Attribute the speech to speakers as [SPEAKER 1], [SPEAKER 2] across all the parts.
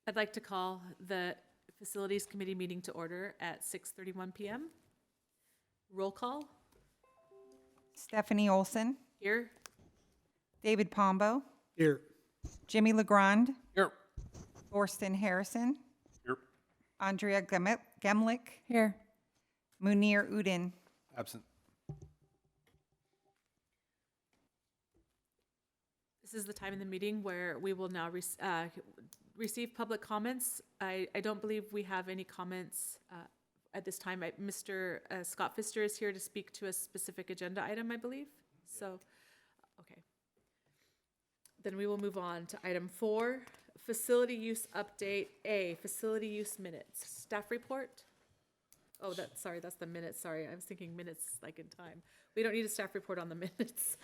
[SPEAKER 1] I'd like to call the Facilities Committee meeting to order at 6:31 PM. Roll call.
[SPEAKER 2] Stephanie Olson,
[SPEAKER 1] Here.
[SPEAKER 2] David Pombo,
[SPEAKER 3] Here.
[SPEAKER 2] Jimmy Legrand,
[SPEAKER 3] Here.
[SPEAKER 2] Thorsten Harrison,
[SPEAKER 3] Here.
[SPEAKER 2] Andrea Gemlick,
[SPEAKER 4] Here.
[SPEAKER 2] Munir Udin.
[SPEAKER 3] Absent.
[SPEAKER 1] This is the time in the meeting where we will now receive public comments. I don't believe we have any comments at this time. Mr. Scott Pfister is here to speak to a specific agenda item, I believe. So, okay. Then we will move on to item 4, facility use update A, facility use minutes. Staff report? Oh, sorry, that's the minutes. Sorry, I was thinking minutes like in time. We don't need a staff report on the minutes.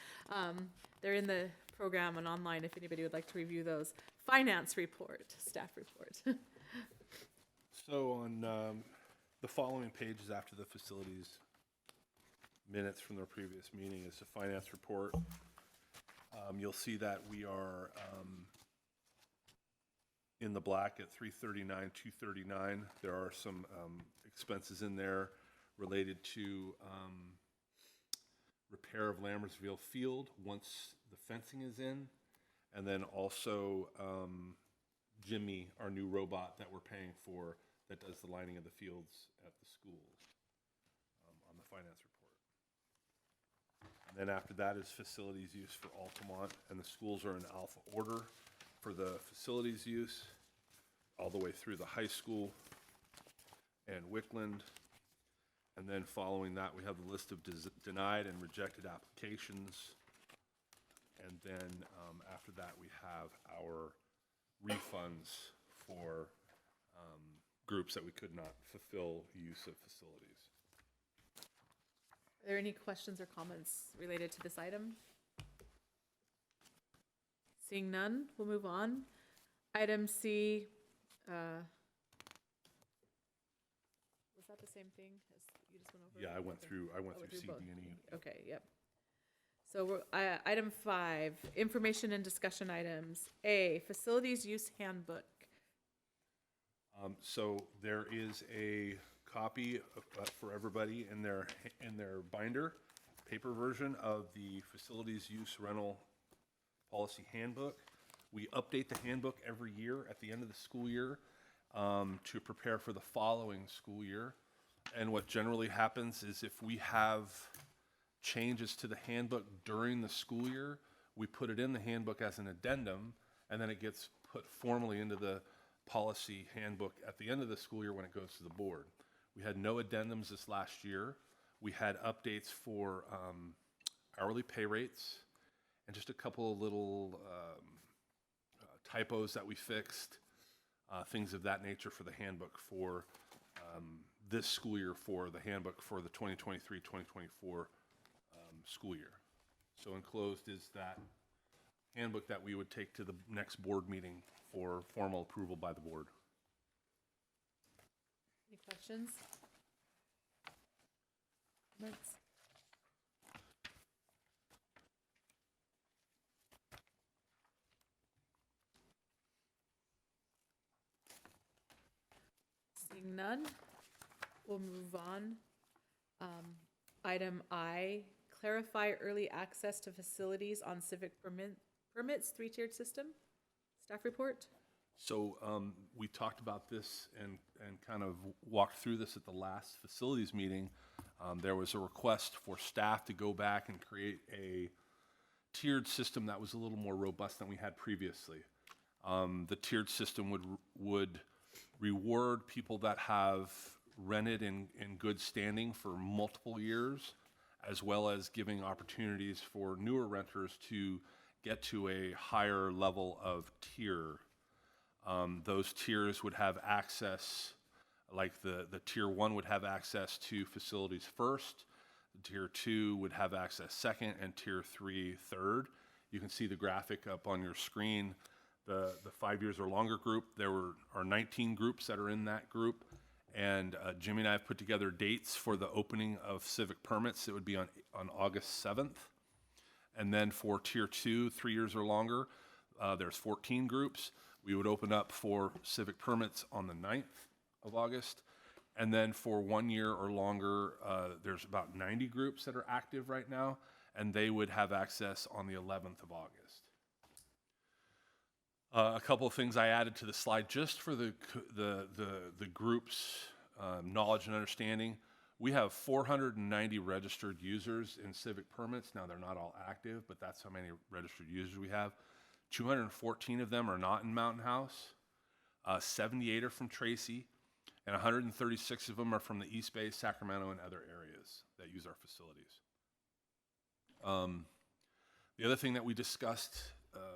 [SPEAKER 1] They're in the program and online if anybody would like to review those. Finance report, staff report.
[SPEAKER 3] So on the following pages after the facilities minutes from their previous meeting is the finance report. You'll see that we are in the black at 339, 239. There are some expenses in there related to repair of Lammersville Field once the fencing is in, and then also Jimmy, our new robot that we're paying for that does the lining of the fields at the schools on the finance report. And then after that is facilities use for Altamont, and the schools are in alpha order for the facilities use all the way through the high school and Wickland. And then following that, we have the list of denied and rejected applications. And then after that, we have our refunds for groups that we could not fulfill use of facilities.
[SPEAKER 1] Are there any questions or comments related to this item? Seeing none, we'll move on. Item C, was that the same thing as you just went over?
[SPEAKER 3] Yeah, I went
[SPEAKER 1] Okay.
[SPEAKER 3] through
[SPEAKER 1] through
[SPEAKER 3] CD
[SPEAKER 1] both.
[SPEAKER 3] and E.
[SPEAKER 1] Okay, yep. So we're, item 5, information and discussion items. A, facilities use handbook.
[SPEAKER 3] So there is a copy for everybody in their binder, paper version of the facilities use rental policy handbook. We update the handbook every year at the end of the school year to prepare for the following school year. And what generally happens is if we have changes to the handbook during the school year, we put it in the handbook as an addendum, and then it gets put formally into the policy handbook at the end of the school year when it goes to the board. We had no addendums this last year. We had updates for hourly pay rates and just a couple of little typos that we fixed, things of that nature for the handbook for this school year, for the handbook for the 2023-2024 school year. So enclosed is that handbook that we would take to the next board meeting for formal approval by the board.
[SPEAKER 1] Any questions? Comments? Seeing none, we'll move on. Item I, clarify early access to facilities on civic permits, 3-tiered system. Staff report?
[SPEAKER 3] So we talked about this and kind of walked through this at the last facilities meeting. There was a request for staff to go back and create a tiered system that was a little more robust than we had previously. The tiered system would reward people that have rented in good standing for multiple years, as well as giving opportunities for newer renters to get to a higher level of tier. Those tiers would have access, like the tier 1 would have access to facilities first, the tier 2 would have access second, and tier 3 third. You can see the graphic up on your screen. The 5 years or longer group, there are 19 groups that are in that group, and Jimmy and I have put together dates for the opening of civic permits. It would be on August 7th. And then for tier 2, 3 years or longer, there's 14 groups. We would open up for civic permits on the 9th of August. And then for 1 year or longer, there's about 90 groups that are active right now, and they would have access on the 11th of August. A couple of things I added to the slide just for the group's knowledge and understanding. We have 490 registered users in civic permits. Now, they're not all active, but that's how many registered users we have. 214 of them are not in Mountain House. 78 are from Tracy, and 136 of them are from the East Bay, Sacramento, and other areas that use our facilities. The other thing that we discussed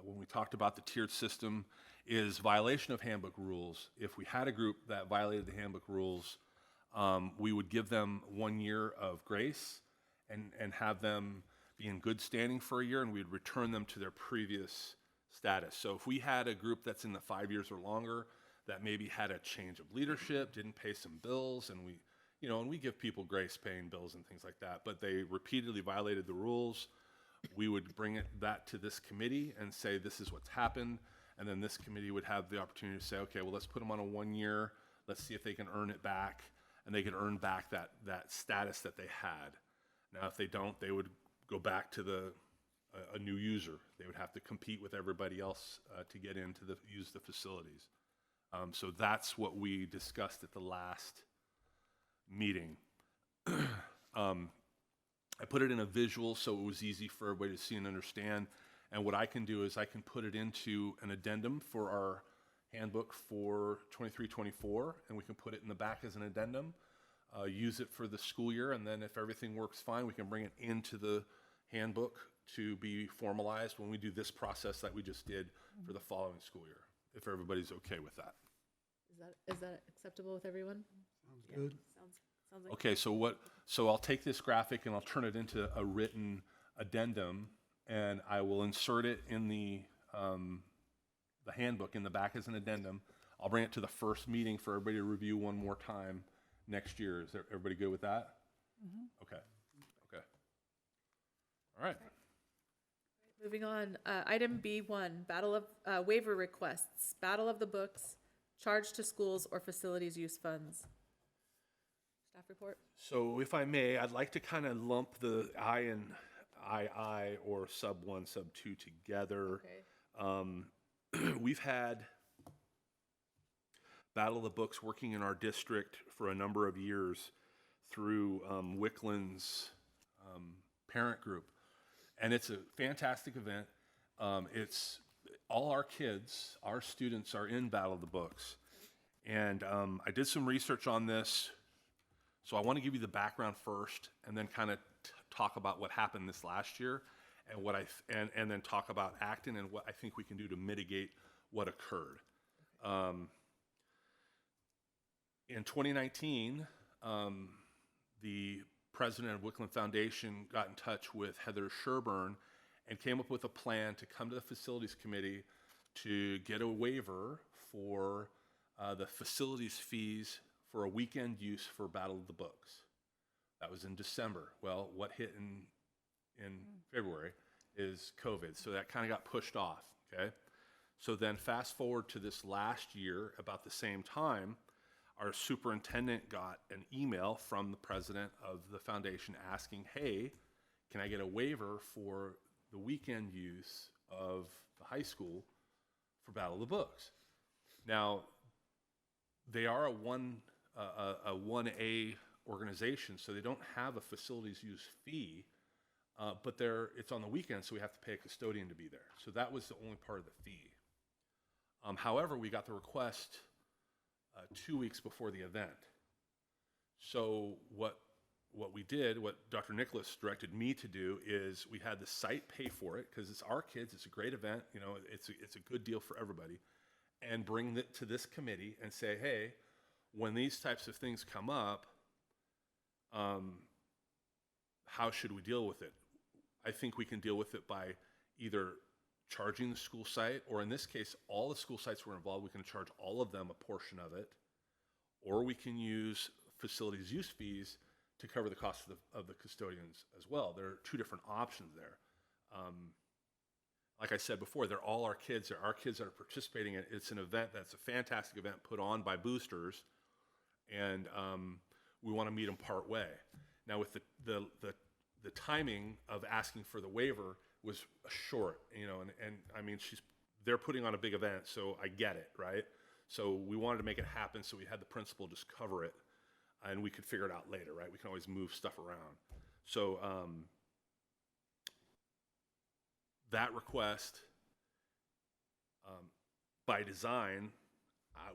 [SPEAKER 3] when we talked about the tiered system is violation of handbook rules. If we had a group that violated the handbook rules, we would give them 1 year of grace and have them be in good standing for a year, and we'd return them to their previous status. So if we had a group that's in the 5 years or longer that maybe had a change of leadership, didn't pay some bills, and we give people grace paying bills and things like that, but they repeatedly violated the rules, we would bring that to this committee and say, this is what's happened. And then this committee would have the opportunity to say, okay, well, let's put them on a 1 year. Let's see if they can earn it back. And they could earn back that status that they had. Now, if they don't, they would go back to a new user. They would have to compete with everybody else to get in to use the facilities. So that's what we discussed at the last meeting. I put it in a visual so it was easy for everybody to see and understand. And what I can do is I can put it into an addendum for our handbook for 23-24, and we can put it in the back as an addendum, use it for the school year, and then if everything works fine, we can bring it into the handbook to be formalized when we do this process that we just did for the following school year, if everybody's okay with that.
[SPEAKER 1] Is that acceptable with everyone?
[SPEAKER 4] Sounds good.
[SPEAKER 1] Sounds like.
[SPEAKER 3] Okay, so I'll take this graphic and I'll turn it into a written addendum, and I will insert it in the handbook in the back as an addendum. I'll bring it to the first meeting for everybody to review one more time next year. Is everybody good with that? Mm-hmm. Okay. All right.
[SPEAKER 1] Moving on, item B1, waiver requests, Battle of the Books, charge to schools or facilities use funds. Staff report?
[SPEAKER 3] So if I may, I'd like to kind of lump the I and II or sub 1, sub 2 together.
[SPEAKER 1] Okay.
[SPEAKER 3] We've had Battle of the Books working in our district for a number of years through Wickland's parent group. And it's a fantastic event. It's all our kids, our students are in Battle of the Books. And I did some research on this. So I want to give you the background first and then kind of talk about what happened this last year and and then talk about Acton and what I think we can do to mitigate what occurred. In 2019, the president of Wickland Foundation got in touch with Heather Sherburne and came up with a plan to come to the facilities committee to get a waiver for the facilities fees for a weekend use for Battle of the Books. That was in December. Well, what hit in February is COVID, so that kind of got pushed off, okay? So then fast forward to this last year, about the same time, our superintendent got an email from the president of the foundation asking, hey, can I get a waiver for the weekend use of the high school for Battle of the Books? Now, they are a 1A organization, so they don't have a facilities use fee, but it's on the weekend, so we have to pay a custodian to be there. So that was the only part of the fee. However, we got the request 2 weeks before the event. So what we did, what Dr. Nicholas directed me to do, is we had the site pay for it because it's our kids. It's a great event. You know, it's a good deal for everybody, and bring it to this committee and say, hey, when these types of things come up, how should we deal with it? I think we can deal with it by either charging the school site, or in this case, all the school sites were involved. We can charge all of them a portion of it, or we can use facilities use fees to cover the cost of the custodians as well. There are two different options there. like I said before, they're all our kids. They're our kids that are participating in it. It's an event that's a fantastic event put on by boosters, and we want to meet them part way. Now, with the timing of asking for the waiver was short, and I mean, they're putting on a big event, so I get it, right? So we wanted to make it happen, so we had the principal just cover it, and we could figure it out later, right? We can always move stuff around. So that request, by design,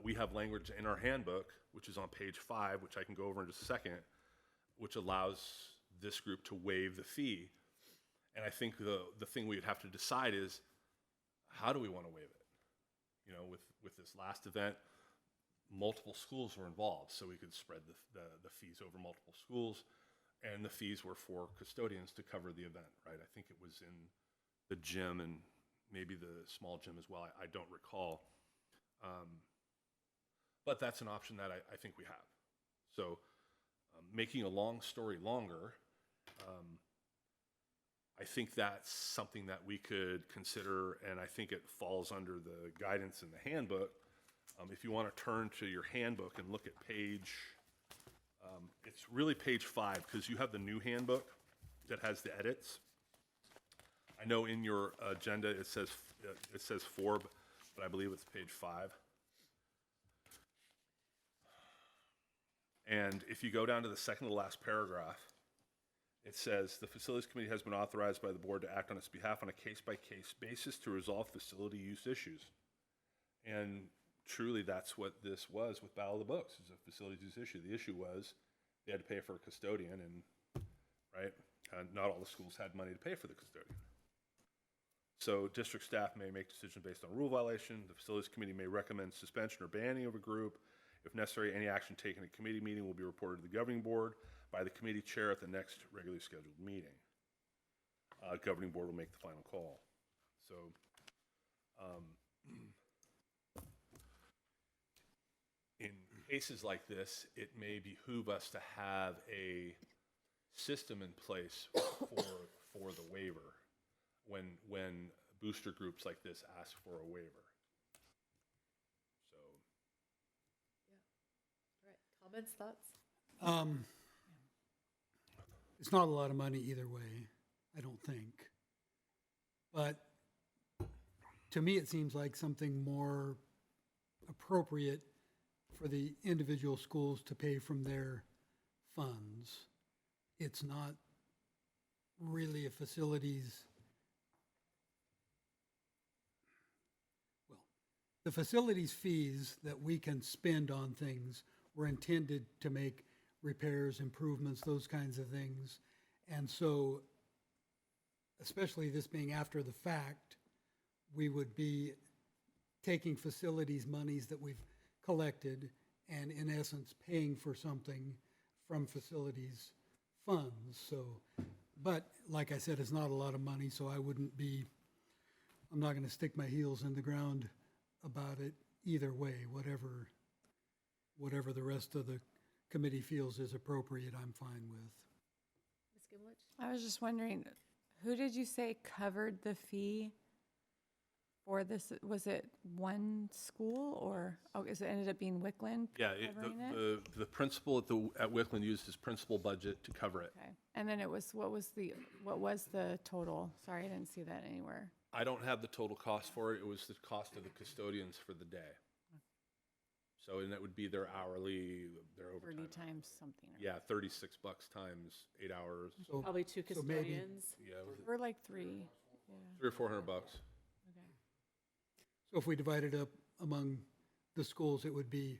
[SPEAKER 3] we have language in our handbook, which is on page 5, which I can go over in just a second, which allows this group to waive the fee. And I think the thing we would have to decide is, how do we want to waive it? With this last event, multiple schools were involved, so we could spread the fees over multiple schools, and the fees were for custodians to cover the event, right? I think it was in the gym and maybe the small gym as well. I don't recall. But that's an option that I think we have. So making a long story longer, I think that's something that we could consider, and I think it falls under the guidance in the handbook. If you want to turn to your handbook and look at page, it's really page 5, because you have the new handbook that has the edits. I know in your agenda it says 4, but I believe it's page 5. And if you go down to the second to last paragraph, it says, the Facilities Committee has been authorized by the board to act on its behalf on a case-by-case basis to resolve facility use issues. And truly, that's what this was with Battle of the Books, is a facilities use issue. The issue was they had to pay for a custodian, and right, not all the schools had money to pay for the custodian. So district staff may make decisions based on rule violation. The Facilities Committee may recommend suspension or banning of a group. If necessary, any action taken at committee meeting will be reported to the governing board by the committee chair at the next regularly scheduled meeting. Governing board will make the final call. So in cases like this, it may behoove us to have a system in place for the waiver when booster groups like this ask for a waiver. So.
[SPEAKER 1] All right, comments, thoughts?
[SPEAKER 4] It's not a lot of money either way, I don't think. But to me, it seems like something more appropriate for the individual schools to pay from their funds. It's not really a facilities. Well, the facilities fees that we can spend on things were intended to make repairs, improvements, those kinds of things. And so, especially this being after the fact, we would be taking facilities monies that we've collected and in essence paying for something from facilities funds. So, but like I said, it's not a lot of money, so I'm not going to stick my heels in the ground about it either way. Whatever the rest of the committee feels is appropriate, I'm fine with.
[SPEAKER 1] Ms. Gimlich?
[SPEAKER 5] I was just wondering, who did you say covered the fee for this? Was it one school, or is it ended up being Wickland
[SPEAKER 3] Yeah,
[SPEAKER 5] covering it?
[SPEAKER 3] the principal at Wickland used his principal budget to cover it.
[SPEAKER 5] Okay, and then it was what was the total? Sorry, I didn't see that anywhere.
[SPEAKER 3] I don't have the total cost for it. It was the cost of the custodians for the day. So, and that would be their hourly, their
[SPEAKER 5] 30
[SPEAKER 3] overtime.
[SPEAKER 5] times something.
[SPEAKER 3] Yeah, $36 times 8 hours.
[SPEAKER 4] So,
[SPEAKER 1] Probably 2
[SPEAKER 4] so maybe-
[SPEAKER 1] custodians.
[SPEAKER 3] Yeah, was it
[SPEAKER 5] Or like 3. Yeah.
[SPEAKER 3] $300 or $400.
[SPEAKER 5] Okay.
[SPEAKER 4] so if we divide it up among the schools, it would be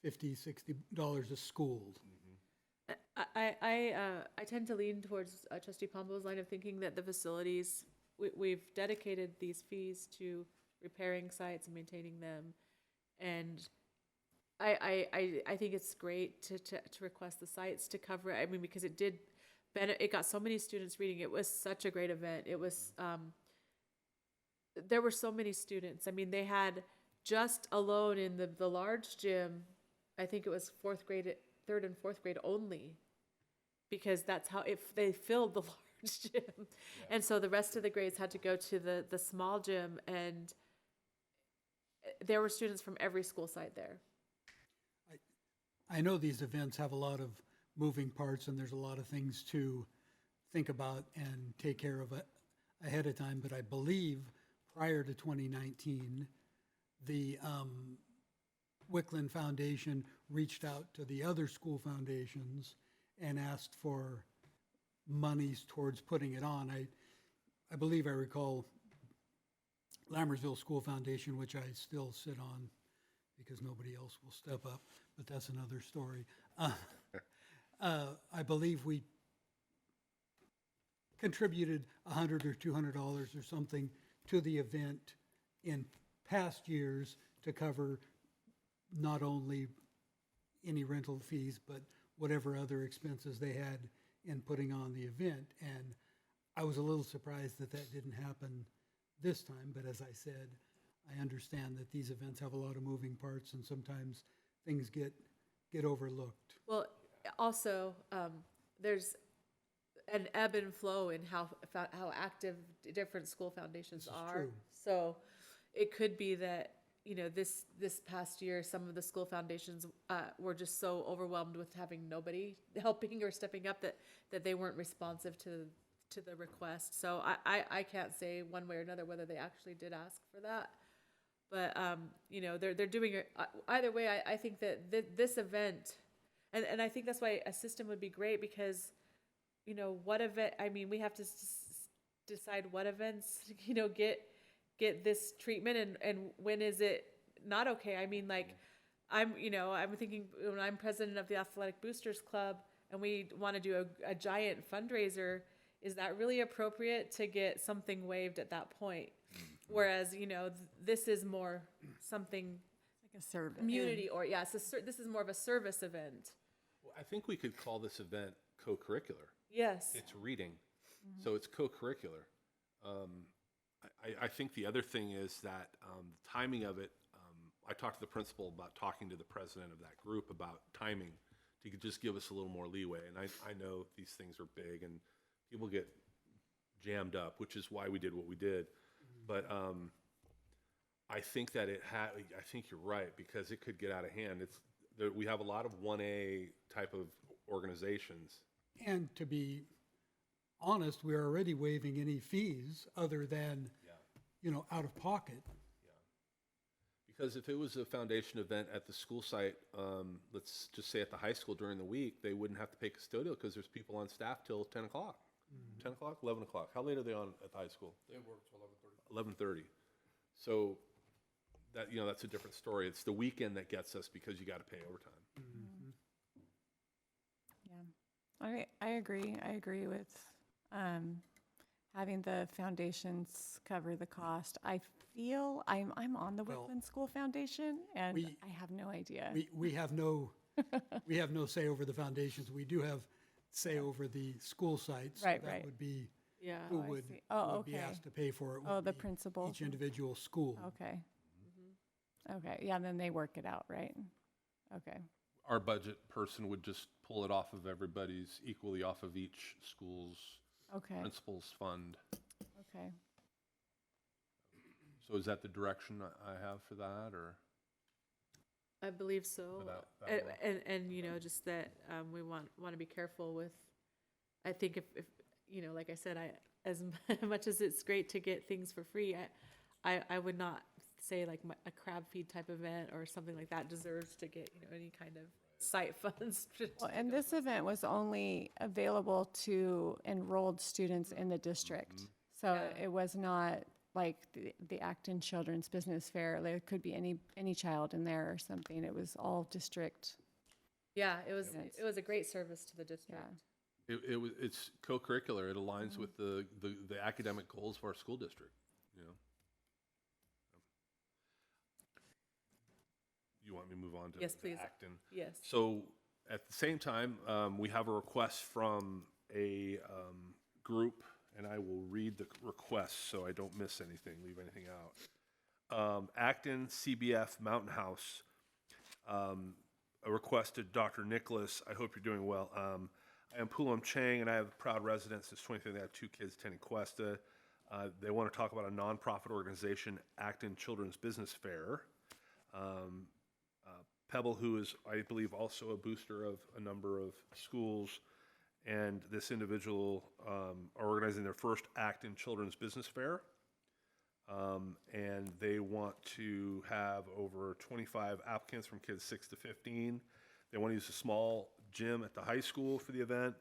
[SPEAKER 4] $50, $60 a school.
[SPEAKER 1] I tend to lean towards Trustee Pombo's line of thinking that the facilities, we've dedicated these fees to repairing sites and maintaining them. And I think it's great to request the sites to cover it. I mean, because it did it got so many students reading. It was such a great event. It was, there were so many students. I mean, they had just alone in the large gym, I think it was 3rd and 4th grade only, because that's how, if they filled the large gym. And so the rest of the grades had to go to the small gym, and there were students from every school site there.
[SPEAKER 4] I know these events have a lot of moving parts and there's a lot of things to think about and take care of ahead of time, but I believe prior to 2019, the Wickland Foundation reached out to the other school foundations and asked for monies towards putting it on. I believe I recall Lammersville School Foundation, which I still sit on because nobody else will step up, but that's another story. I believe we contributed $100 or $200 or something to the event in past years to cover not only any rental fees, but whatever other expenses they had in putting on the event. And I was a little surprised that that didn't happen this time, but as I said, I understand that these events have a lot of moving parts and sometimes things get overlooked.
[SPEAKER 1] Well, also, there's an ebb and flow in how active different school foundations
[SPEAKER 4] This is
[SPEAKER 1] are.
[SPEAKER 4] true.
[SPEAKER 1] So it could be that, you know, this past year, some of the school foundations were just so overwhelmed with having nobody helping or stepping up that they weren't responsive to the request. So I can't say one way or another whether they actually did ask for that. But, you know, they're doing it, either way, I think that this event, and I think that's why a system would be great, because, you know, what event, I mean, we have to decide what events, you know, get this treatment and when is it not okay. I mean, like, I'm thinking when I'm president of the Athletic Boosters Club and we want to do a giant fundraiser, is that really appropriate to get something waived at that point? Whereas, you know, this is more something
[SPEAKER 5] Like a service.
[SPEAKER 1] community, or yes, this is more of a service event.
[SPEAKER 3] Well, I think we could call this event co-curricular.
[SPEAKER 1] Yes.
[SPEAKER 3] It's reading, so it's co-curricular. I think the other thing is that the timing of it, I talked to the principal about talking to the president of that group about timing to just give us a little more leeway. And I know these things are big and people get jammed up, which is why we did what we did. But I think that I think you're right, because it could get out of hand. We have a lot of 1A type of organizations.
[SPEAKER 4] And to be honest, we're already waiving any fees other than, you know, out of pocket.
[SPEAKER 3] Because if it was a foundation event at the school site, let's just say at the high school during the week, they wouldn't have to pay custodial because there's people on staff till 10 o'clock. 10 o'clock, 11 o'clock. How late are they on at the high school?
[SPEAKER 6] They work till 11:30.
[SPEAKER 3] 11:30. So that, you know, that's a different story. It's the weekend that gets us because you got to pay overtime.
[SPEAKER 5] Yeah, I agree. I agree with having the foundations cover the cost. I feel I'm on the
[SPEAKER 4] Well,
[SPEAKER 5] Wickland School Foundation, and
[SPEAKER 4] we-
[SPEAKER 5] I have no idea.
[SPEAKER 4] We have no, we have no say over the foundations. We do have say over the school sites.
[SPEAKER 5] Right,
[SPEAKER 4] That
[SPEAKER 5] right.
[SPEAKER 4] would be
[SPEAKER 1] Yeah.
[SPEAKER 4] who
[SPEAKER 5] I
[SPEAKER 4] would
[SPEAKER 5] see. Oh,
[SPEAKER 4] would be
[SPEAKER 5] okay.
[SPEAKER 4] asked to pay for it.
[SPEAKER 5] Oh,
[SPEAKER 4] would
[SPEAKER 5] the
[SPEAKER 4] be
[SPEAKER 5] principal.
[SPEAKER 4] Each individual school.
[SPEAKER 5] Okay. Okay, yeah, and then they work it out, right? Okay,
[SPEAKER 3] Our budget person would just pull it off of everybody's, equally off of each school's
[SPEAKER 5] okay,
[SPEAKER 3] principal's fund.
[SPEAKER 5] okay.
[SPEAKER 3] So is that the direction I have for that, or?
[SPEAKER 1] I believe so.
[SPEAKER 3] For that
[SPEAKER 1] And,
[SPEAKER 3] work.
[SPEAKER 1] and you know, just that we want to be careful with, I think if you know, like I said, as much as it's great to get things for free, I would not say like a crab feed type event or something like that deserves to get, you know, any kind of site funds.
[SPEAKER 5] Well, and this event was only available to enrolled students in the district. So
[SPEAKER 1] Yeah.
[SPEAKER 5] it was not like the Acton Children's Business Fair. There could be any child in there or something. It was all district.
[SPEAKER 1] Yeah, it
[SPEAKER 5] Yes.
[SPEAKER 1] was a great service to the district.
[SPEAKER 5] Yeah.
[SPEAKER 3] It's co-curricular. It aligns with the academic goals of our school district, you know? You want me to move on to
[SPEAKER 1] Yes,
[SPEAKER 3] to
[SPEAKER 1] please.
[SPEAKER 3] Acton?
[SPEAKER 1] Yes.
[SPEAKER 3] So at the same time, we have a request from a group, and I will read the request so I don't miss anything, leave anything out. Acton CBF Mountain House, a request to Dr. Nicholas. I hope you're doing well. I am Pulam Chang, and I have a proud residence since 2013. I have 2 kids attending Cuesta. They want to talk about a nonprofit organization, Acton Children's Business Fair. Pebble, who is, I believe, also a booster of a number of schools, and this individual are organizing their first Acton Children's Business Fair. And they want to have over 25 applicants from kids 6 to 15. They want to use a small gym at the high school for the event.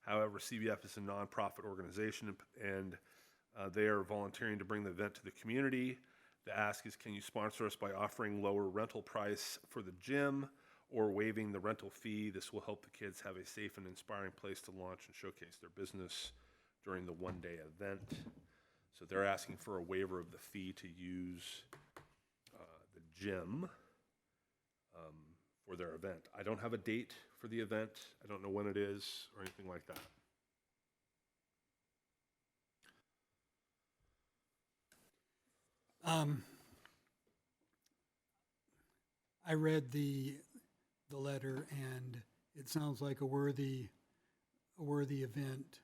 [SPEAKER 3] However, CBF is a nonprofit organization, and they are volunteering to bring the event to the community. The ask is, can you sponsor us by offering lower rental price for the gym or waiving the rental fee? This will help the kids have a safe and inspiring place to launch and showcase their business during the one-day event. So they're asking for a waiver of the fee to use the gym for their event. I don't have a date for the event. I don't know when it is or anything like that.
[SPEAKER 4] I read the letter, and it sounds like a worthy event,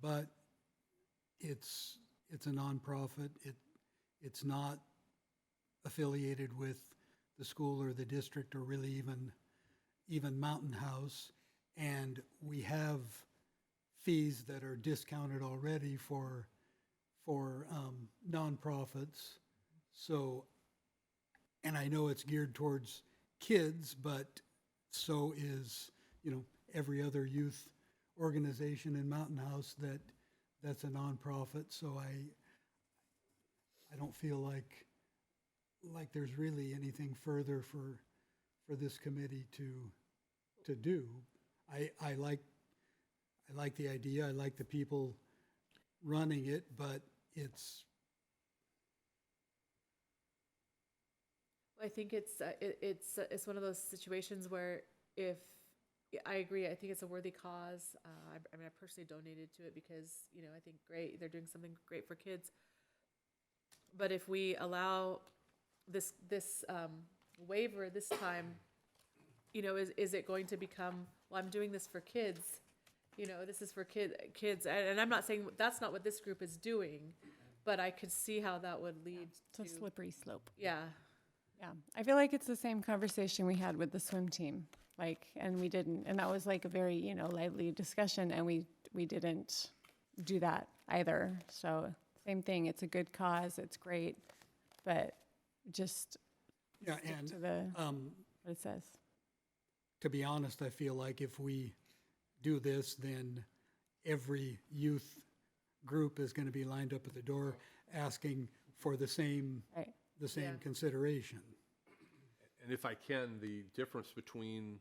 [SPEAKER 4] but it's a nonprofit. It's not affiliated with the school or the district or really even Mountain House, and we have fees that are discounted already for nonprofits. So, and I know it's geared towards kids, but so is, every other youth organization in Mountain House that's a nonprofit. So I don't feel like there's really anything further for this committee to do. I like the idea. I like the people running it, but it's.
[SPEAKER 1] I think it's one of those situations where if I agree, I think it's a worthy cause. I mean, I personally donated to it because I think great, they're doing something great for kids. But if we allow this waiver this time, is it going to become, well, I'm doing this for kids, this is for kids, and I'm not saying that's not what this group is doing, but I could see how that would lead to
[SPEAKER 5] It's a slippery slope.
[SPEAKER 1] Yeah.
[SPEAKER 5] Yeah, I feel like it's the same conversation we had with the swim team, and we didn't, and that was like a very, lively discussion, and we didn't do that either. So same thing, it's a good cause, it's great, but just stick to the, what it says.
[SPEAKER 4] To be honest, I feel like if we do this, then every youth group is going to be lined up at the door asking for the same
[SPEAKER 5] Right.
[SPEAKER 1] Yeah.
[SPEAKER 4] consideration.
[SPEAKER 3] And if I can, the difference between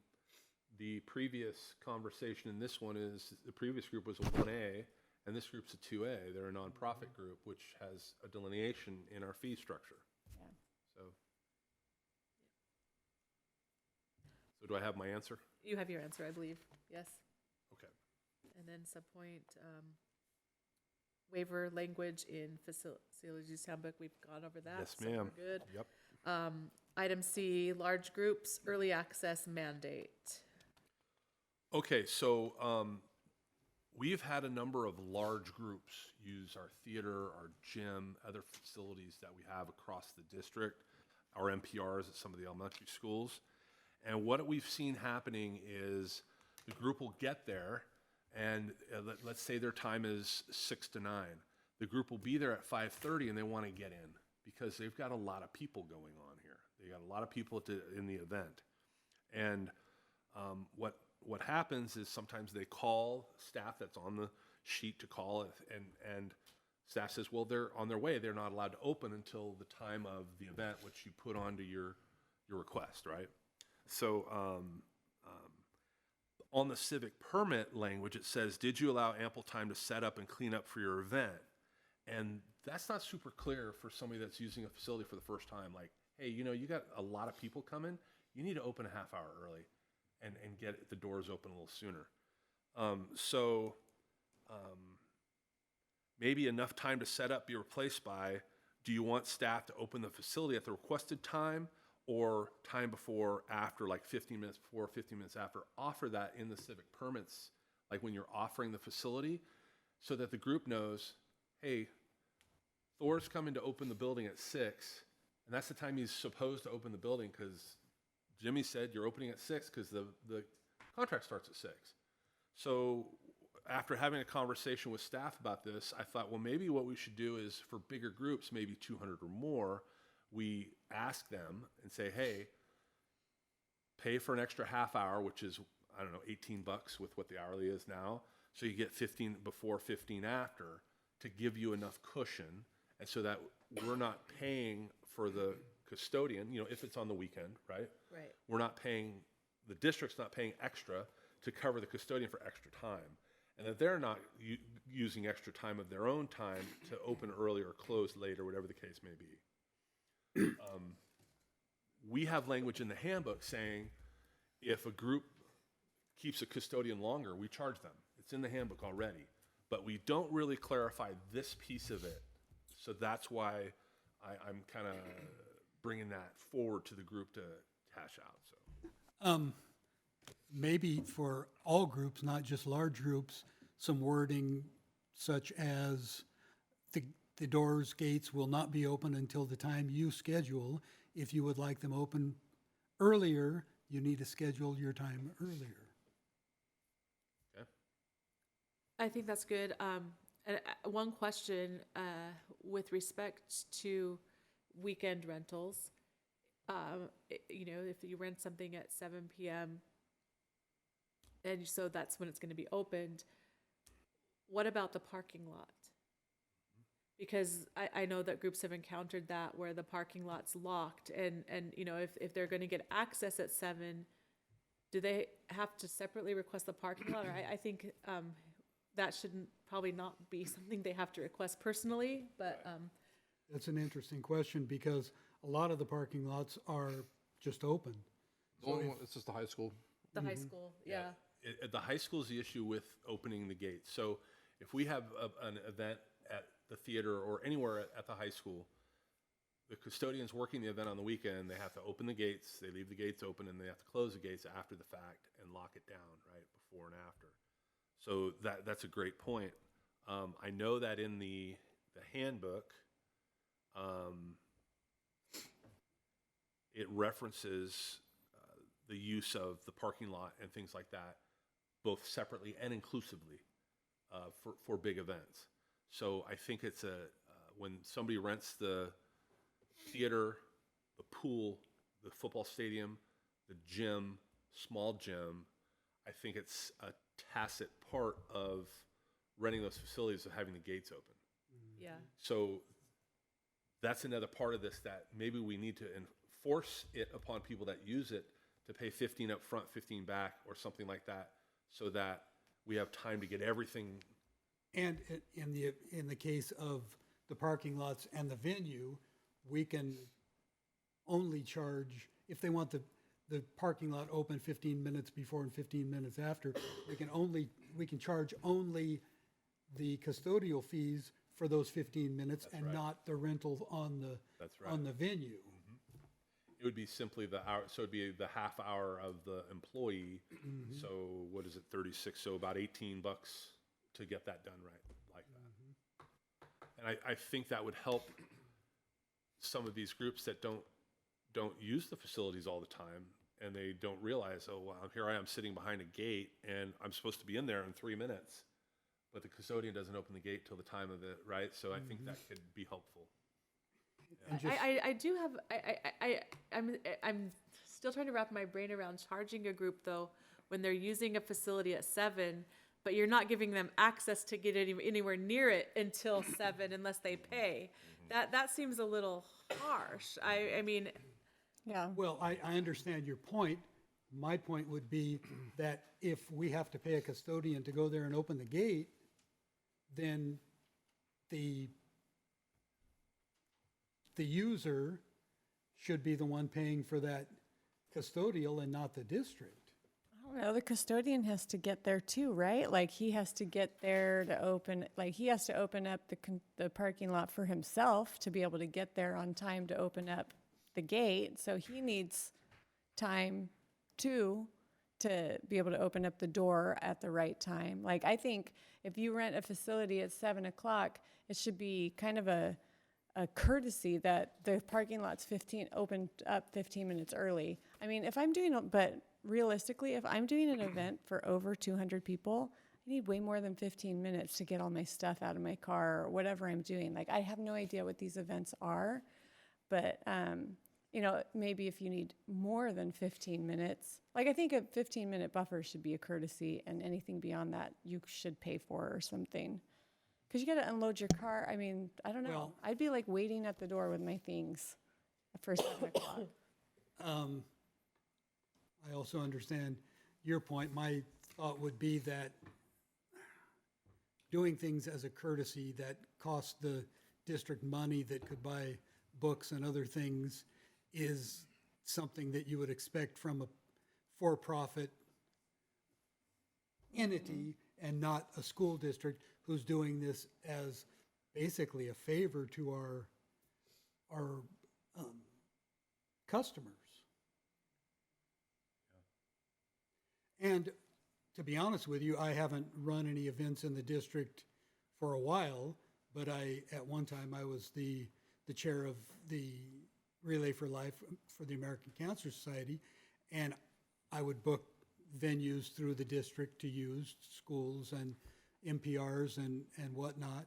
[SPEAKER 3] the previous conversation and this one is the previous group was a 1A and this group's a 2A. They're a nonprofit group, which has a delineation in our fee structure.
[SPEAKER 5] Yeah.
[SPEAKER 3] So do I have my answer?
[SPEAKER 1] You have your answer, I believe. Yes.
[SPEAKER 3] Okay.
[SPEAKER 1] And then subpoint waiver language in facilities handbook. We've gone over that.
[SPEAKER 3] Yes,
[SPEAKER 1] so
[SPEAKER 3] ma'am.
[SPEAKER 1] We're good.
[SPEAKER 3] Yep.
[SPEAKER 1] Item C, large groups, early access mandate.
[SPEAKER 3] Okay, so we've had a number of large groups use our theater, our gym, other facilities that we have across the district, our MPRs at some of the elementary schools. And what we've seen happening is the group will get there, and let's say their time is 6 to 9. The group will be there at 5:30, and they want to get in because they've got a lot of people going on here. They got a lot of people in the event, and what happens is sometimes they call staff that's on the sheet to call it, and staff says, well, they're on their way. They're not allowed to open until the time of the event, which you put onto your request, right? So on the civic permit language, it says, did you allow ample time to set up and clean up for your event? And that's not super clear for somebody that's using a facility for the first time. Like, hey, you got a lot of people coming. You need to open a half hour early and get the doors open a little sooner. Maybe enough time to set up be replaced by, do you want staff to open the facility at the requested time or time before, after, like 15 minutes before, 15 minutes after? Offer that in the civic permits like when you're offering the facility, so that the group knows, hey, Thor's coming to open the building at 6, and that's the time he's supposed to open the building because Jimmy said you're opening at 6 because the contract starts at 6. So after having a conversation with staff about this, I thought, well, maybe what we should do is for bigger groups, maybe 200 or more, we ask them and say, hey, pay for an extra half hour, which is, I don't know, $18 with what the hourly is now. So you get 15 before, 15 after to give you enough cushion. And so that we're not paying for the custodian, if it's on the weekend, right?
[SPEAKER 1] Right.
[SPEAKER 3] We're not paying, the district's not paying extra to cover the custodian for extra time. And that they're not using extra time of their own time to open early or close late or whatever the case may be. We have language in the handbook saying if a group keeps a custodian longer, we charge them. It's in the handbook already. But we don't really clarify this piece of it. So that's why I'm kind of bringing that forward to the group to hash out. So
[SPEAKER 4] Maybe for all groups, not just large groups, some wording such as the doors, gates will not be open until the time you schedule. If you would like them open earlier, you need to schedule your time earlier.
[SPEAKER 3] Okay.
[SPEAKER 1] I think that's good. One question with respect to weekend rentals. If you rent something at 7 p.m. and so that's when it's going to be opened, what about the parking lot? Because I know that groups have encountered that where the parking lot's locked and if they're going to get access at 7, do they have to separately request the parking lot? Or I think that shouldn't probably not be something they have to request personally, but.
[SPEAKER 4] That's an interesting question because a lot of the parking lots are just open.
[SPEAKER 6] The only one, it's just the high school.
[SPEAKER 1] The high school, yeah.
[SPEAKER 3] At the high school is the issue with opening the gates. So if we have an event at the theater or anywhere at the high school, the custodians working the event on the weekend, they have to open the gates, they leave the gates open, and they have to close the gates after the fact and lock it down, right, before and after. So that's a great point. I know that in the handbook, it references the use of the parking lot and things like that, both separately and inclusively for big events. So I think it's when somebody rents the theater, the pool, the football stadium, the gym, small gym, I think it's a tacit part of renting those facilities of having the gates open.
[SPEAKER 1] Yeah.
[SPEAKER 3] So that's another part of this that maybe we need to enforce it upon people that use it to pay 15 up front, 15 back, or something like that, so that we have time to get everything.
[SPEAKER 4] And in the case of the parking lots and the venue, we can only charge, if they want the parking lot open 15 minutes before and 15 minutes after, we can charge only the custodial fees for those 15 minutes and
[SPEAKER 3] right.
[SPEAKER 4] not the rental on
[SPEAKER 3] That's right.
[SPEAKER 4] on the venue.
[SPEAKER 3] It would be simply the hour, so it'd be the half hour of the employee. So what is it, 36? So about $18 to get that done right, like that. And I think that would help some of these groups that don't use the facilities all the time, and they don't realize, oh, wow, here I am sitting behind a gate, and I'm supposed to be in there in 3 minutes, but the custodian doesn't open the gate till the time of it, right? So I think that could be helpful.
[SPEAKER 1] I do have, I'm still trying to wrap my brain around charging a group though, when they're using a facility at 7, but you're not giving them access to get anywhere near it until 7 unless they pay. That seems a little harsh. I mean,
[SPEAKER 5] Yeah.
[SPEAKER 4] Well, I understand your point. My point would be that if we have to pay a custodian to go there and open the gate, then the user should be the one paying for that custodial and not the district.
[SPEAKER 5] I don't know, the custodian has to get there too, right? Like he has to get there to open, like he has to open up the parking lot for himself to be able to get there on time to open up the gate. So he needs time too to be able to open up the door at the right time. Like, I think if you rent a facility at 7 o'clock, it should be kind of a courtesy that the parking lot's opened up 15 minutes early. I mean, but realistically, if I'm doing an event for over 200 people, I need way more than 15 minutes to get all my stuff out of my car or whatever I'm doing. Like, I have no idea what these events are, but, maybe if you need more than 15 minutes, like, I think a 15-minute buffer should be a courtesy, and anything beyond that you should pay for or something. Because you got to unload your car. I mean, I don't know.
[SPEAKER 4] Well-
[SPEAKER 5] I'd be like waiting at the door with my things for 7 o'clock.
[SPEAKER 4] I also understand your point. My thought would be that doing things as a courtesy that costs the district money that could buy books and other things is something that you would expect from a for-profit entity and not a school district who's doing this as basically a favor to our customers. And to be honest with you, I haven't run any events in the district for a while, but at one time, I was the chair of the Relay for Life for the American Cancer Society, and I would book venues through the district to use, schools and MPRs and whatnot,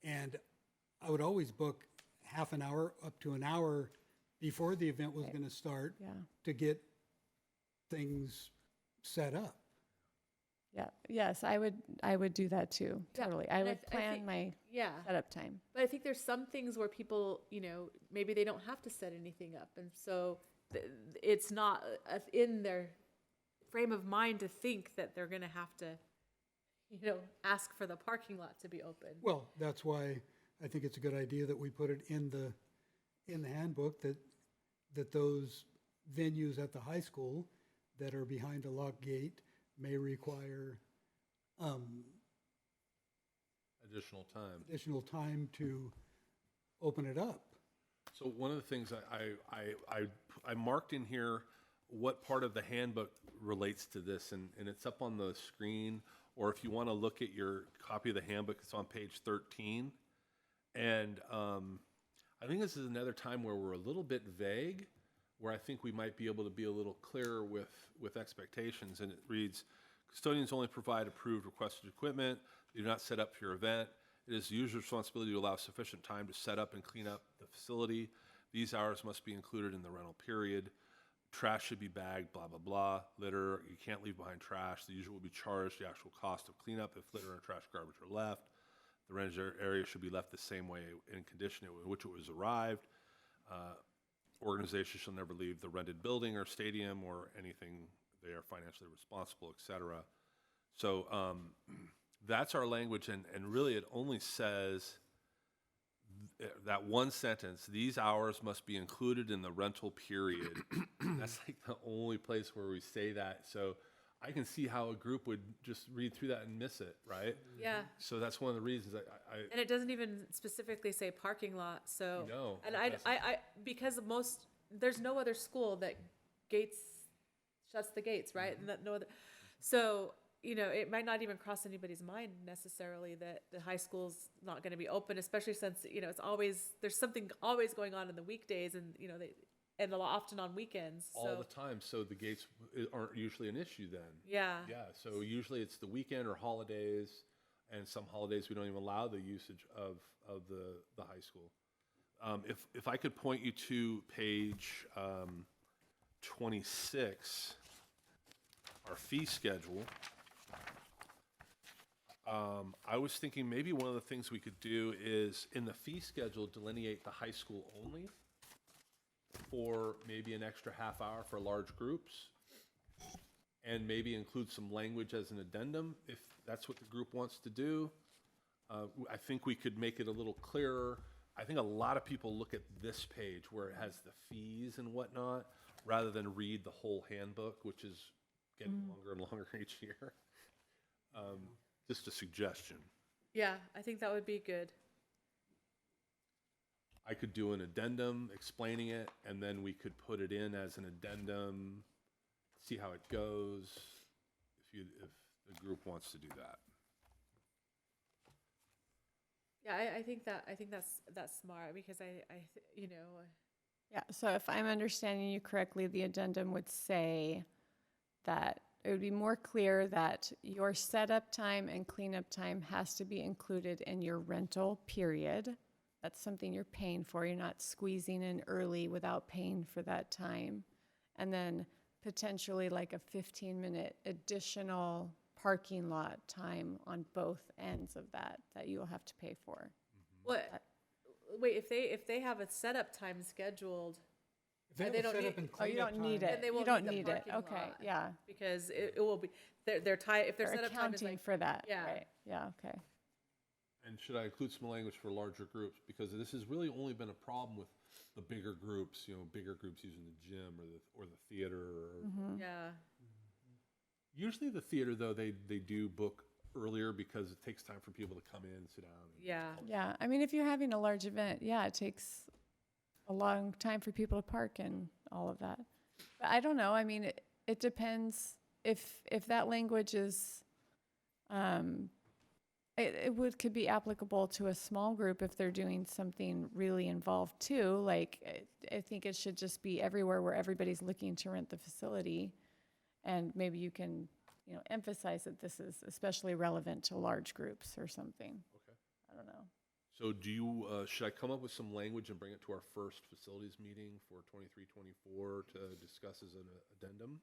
[SPEAKER 4] and I would always book half an hour up to an hour before the event was going to start
[SPEAKER 5] Yeah.
[SPEAKER 4] to get things set up.
[SPEAKER 5] Yeah. Yes, I would do that too.
[SPEAKER 1] Yeah,
[SPEAKER 5] Totally. I
[SPEAKER 1] and
[SPEAKER 5] would plan
[SPEAKER 1] think-
[SPEAKER 5] my
[SPEAKER 1] Yeah.
[SPEAKER 5] setup time.
[SPEAKER 1] But I think there's some things where people, maybe they don't have to set anything up. And so it's not in their frame of mind to think that they're going to have to, ask for the parking lot to be open.
[SPEAKER 4] Well, that's why I think it's a good idea that we put it in the handbook that those venues at the high school that are behind a locked gate may require
[SPEAKER 3] Additional time.
[SPEAKER 4] to open it up.
[SPEAKER 3] So one of the things I marked in here what part of the handbook relates to this, and it's up on the screen, or if you want to look at your copy of the handbook, it's on page 13. And I think this is another time where we're a little bit vague, where I think we might be able to be a little clearer with expectations. And it reads, custodians only provide approved requested equipment. They do not set up for your event. It is the user's responsibility to allow sufficient time to set up and clean up the facility. These hours must be included in the rental period. Trash should be bagged, blah, blah, blah. Litter, you can't leave behind trash. The user will be charged the actual cost of cleanup if litter or trash garbage are left. The rented area should be left the same way in condition in which it was arrived. Organizations shall never leave the rented building or stadium or anything they are financially responsible, et cetera. So that's our language, and really it only says that one sentence, these hours must be included in the rental period. That's like the only place where we say that. So I can see how a group would just read through that and miss it, right?
[SPEAKER 1] Yeah.
[SPEAKER 3] So that's one of the reasons
[SPEAKER 1] And it doesn't even specifically say parking lot, so.
[SPEAKER 3] No,
[SPEAKER 1] And
[SPEAKER 3] it doesn't.
[SPEAKER 1] because there's no other school that shuts the gates, right? And that no other, so, it might not even cross anybody's mind necessarily that the high school's not gonna be open, especially since, there's something always going on in the weekdays and, and a lot often on weekends, so.
[SPEAKER 3] all the time. So the gates aren't usually an issue then.
[SPEAKER 1] Yeah.
[SPEAKER 3] Yeah, so usually it's the weekend or holidays, and some holidays we don't even allow the usage of the high school. If I could point you to page 26, our fee schedule. I was thinking maybe one of the things we could do is in the fee schedule delineate the high school only for maybe an extra half hour for large groups, and maybe include some language as an addendum if that's what the group wants to do. I think we could make it a little clearer. I think a lot of people look at this page where it has the fees and whatnot, rather than read the whole handbook, which is getting longer and longer each year. Just a suggestion.
[SPEAKER 1] Yeah, I think that would be good.
[SPEAKER 3] I could do an addendum explaining it, and then we could put it in as an addendum, see how it goes. if the group wants to do that.
[SPEAKER 1] Yeah, I think that's smart because you know,
[SPEAKER 5] Yeah, so if I'm understanding you correctly, the addendum would say that it would be more clear that your setup time and cleanup time has to be included in your rental period. That's something you're paying for. You're not squeezing in early without paying for that time. And then potentially like a 15-minute additional parking lot time on both ends of that you'll have to pay for.
[SPEAKER 1] what? Wait, if they have a setup time scheduled,
[SPEAKER 4] If they
[SPEAKER 1] they
[SPEAKER 4] have a
[SPEAKER 1] don't
[SPEAKER 4] setup
[SPEAKER 1] need-
[SPEAKER 4] and
[SPEAKER 5] Oh, you
[SPEAKER 4] cleanup
[SPEAKER 5] don't need
[SPEAKER 4] time,
[SPEAKER 5] it.
[SPEAKER 1] Then they
[SPEAKER 5] You
[SPEAKER 1] won't
[SPEAKER 5] don't
[SPEAKER 1] need the
[SPEAKER 5] need it.
[SPEAKER 1] parking
[SPEAKER 5] Okay,
[SPEAKER 1] lot.
[SPEAKER 5] yeah.
[SPEAKER 1] because it will be they're tied if their
[SPEAKER 5] They're
[SPEAKER 1] setup time is
[SPEAKER 5] accounting
[SPEAKER 1] like
[SPEAKER 5] for that,
[SPEAKER 1] yeah.
[SPEAKER 5] right? Yeah, okay.
[SPEAKER 3] And should I include some language for larger groups? Because this has really only been a problem with the bigger groups, bigger groups using the gym or the theater. Or,
[SPEAKER 1] yeah.
[SPEAKER 3] Usually the theater, though, they do book earlier because it takes time for people to come in and sit down.
[SPEAKER 1] Yeah.
[SPEAKER 5] Yeah, I mean, if you're having a large event, yeah, it takes a long time for people to park and all of that. But I don't know, I mean, it depends if that language is, could be applicable to a small group if they're doing something really involved too. Like, I think it should just be everywhere where everybody's looking to rent the facility. And maybe you can, emphasize that this is especially relevant to large groups or something.
[SPEAKER 3] Okay.
[SPEAKER 5] I don't know.
[SPEAKER 3] So should I come up with some language and bring it to our first facilities meeting for 23-24 to discuss as an addendum?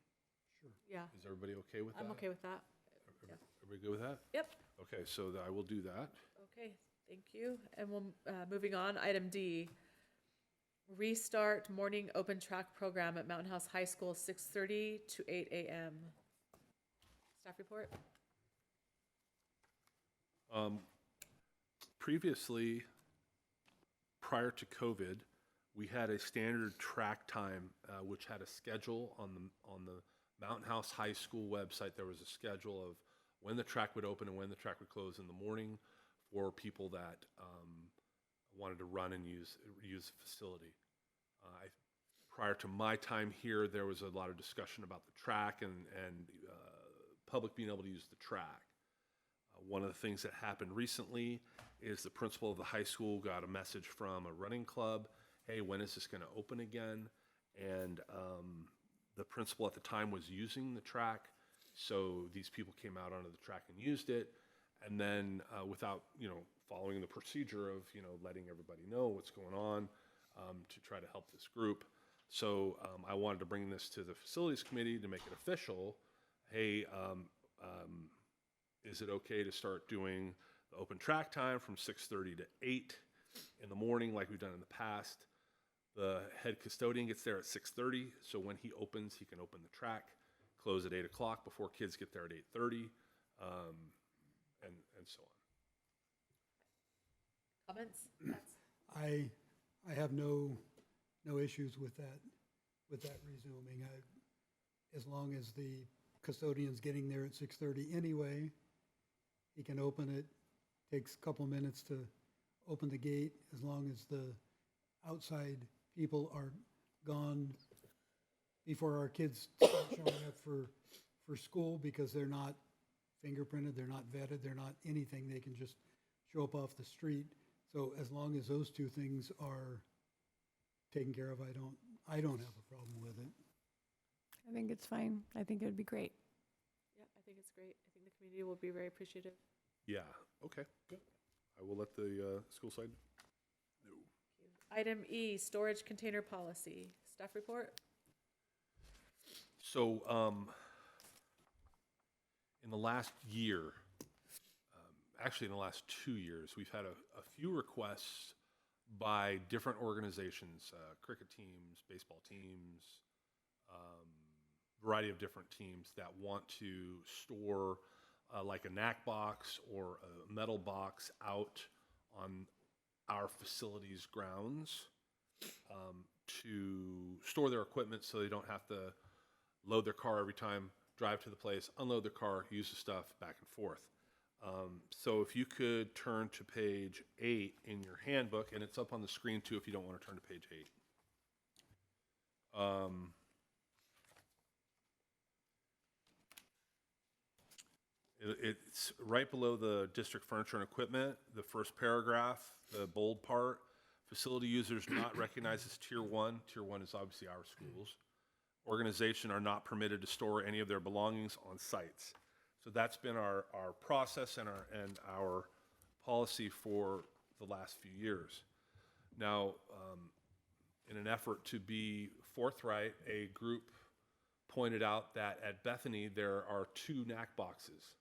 [SPEAKER 1] Yeah.
[SPEAKER 3] Is everybody okay with that?
[SPEAKER 1] I'm okay with that.
[SPEAKER 3] Everybody good with that?
[SPEAKER 1] Yep.
[SPEAKER 3] Okay, so I will do that.
[SPEAKER 1] Okay, thank you. And we'll, moving on, item D. Restart morning open track program at Mountain House High School, 6:30 to 8 a.m. Staff report?
[SPEAKER 3] Previously, prior to COVID, we had a standard track time, which had a schedule on the Mountain House High School website. There was a schedule of when the track would open and when the track would close in the morning for people that wanted to run and use the facility. Prior to my time here, there was a lot of discussion about the track and public being able to use the track. One of the things that happened recently is the principal of the high school got a message from a running club, hey, when is this going to open again? And the principal at the time was using the track, so these people came out onto the track and used it, and then without, following the procedure of, letting everybody know what's going on to try to help this group. So I wanted to bring this to the facilities committee to make it official. Hey, is it okay to start doing the open track time from 6:30 to 8 in the morning like we've done in the past? The head custodian gets there at 6:30, so when he opens, he can open the track, close at 8 o'clock before kids get there at 8:30, and so on.
[SPEAKER 1] Comments?
[SPEAKER 4] I have no issues with that resuming. As long as the custodian's getting there at 6:30 anyway, he can open it. Takes a couple minutes to open the gate, as long as the outside people are gone before our kids start showing up for school, because they're not fingerprinted, they're not vetted, they're not anything. They can just show up off the street. So as long as those two things are taken care of, I don't have a problem with it.
[SPEAKER 5] I think it's fine. I think it would be great.
[SPEAKER 1] Yeah, I think it's great. I think the community will be very appreciative.
[SPEAKER 3] Yeah, okay, good. I will let the school side know.
[SPEAKER 1] Item E, storage container policy. Staff report?
[SPEAKER 3] So, in the last year, actually in the last 2 years, we've had a few requests by different organizations, cricket teams, baseball teams, variety of different teams that want to store like a knack box or a metal box out on our facilities grounds to store their equipment so they don't have to load their car every time, drive to the place, unload their car, use the stuff, back and forth. So if you could turn to page 8 in your handbook, and it's up on the screen too if you don't want to turn to page 8. It's right below the district furniture and equipment, the first paragraph, the bold part. Facility users not recognized as Tier 1. Tier 1 is obviously our schools. Organization are not permitted to store any of their belongings on sites. So that's been our process and our policy for the last few years. Now, in an effort to be forthright, a group pointed out that at Bethany there are 2 knack boxes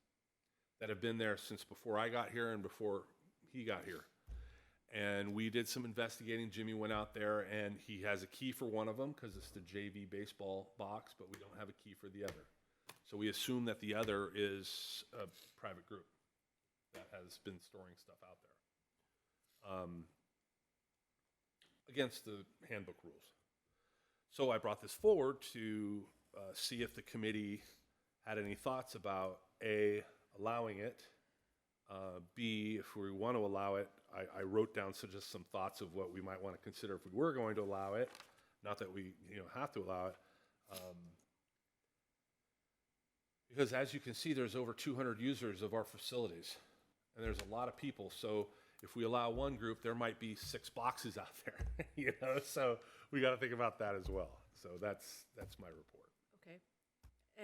[SPEAKER 3] that have been there since before I got here and before he got here. And we did some investigating. Jimmy went out there and he has a key for one of them because it's the JV baseball box, but we don't have a key for the other. So we assume that the other is a private group that has been storing stuff out there. Against the handbook rules. So I brought this forward to see if the committee had any thoughts about A, allowing it, B, if we want to allow it. I wrote down just some thoughts of what we might want to consider if we were going to allow it. Not that we have to allow it. Because as you can see, there's over 200 users of our facilities. And there's a lot of people. So if we allow one group, there might be 6 boxes out there. So we got to think about that as well. So that's my report.
[SPEAKER 1] Okay.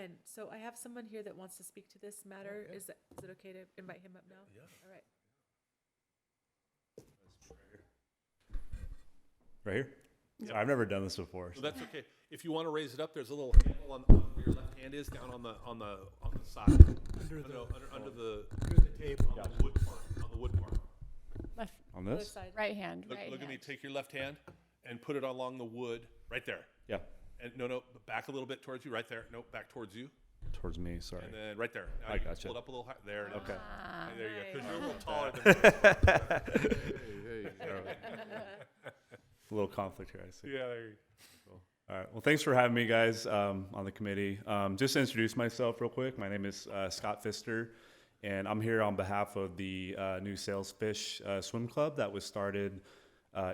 [SPEAKER 1] And so I have someone here that wants to speak to this matter. Is it okay to invite him up now?
[SPEAKER 3] Yeah.
[SPEAKER 1] All right.
[SPEAKER 7] Right here? So I've never done this before.
[SPEAKER 3] So that's okay. If you want to raise it up, there's a little handle on where your left hand is, down on the side. Under the
[SPEAKER 4] table.
[SPEAKER 3] on the wood part. On the wood part.
[SPEAKER 5] Left,
[SPEAKER 7] On
[SPEAKER 1] Other
[SPEAKER 7] this?
[SPEAKER 1] side.
[SPEAKER 5] right hand,
[SPEAKER 3] Look,
[SPEAKER 5] right
[SPEAKER 3] look at me.
[SPEAKER 5] hand.
[SPEAKER 3] Take your left hand and put it along the wood right there.
[SPEAKER 7] Yeah.
[SPEAKER 3] And no, back a little bit towards you. Right there. No, back towards you.
[SPEAKER 7] Towards me, sorry.
[SPEAKER 3] And then right there. Now
[SPEAKER 7] I
[SPEAKER 3] you can
[SPEAKER 7] gotcha.
[SPEAKER 3] pull it up a little higher. There.
[SPEAKER 7] Okay.
[SPEAKER 3] And there you go. Because
[SPEAKER 1] Nice.
[SPEAKER 3] you're a little taller than me.
[SPEAKER 7] A little conflict here, I see.
[SPEAKER 3] Yeah, there you
[SPEAKER 7] All right. Well, thanks for having me, guys, on the committee. Just to introduce myself real quick, my name is Scott Pfister, and I'm here on behalf of the new Sailfish Swim Club that was started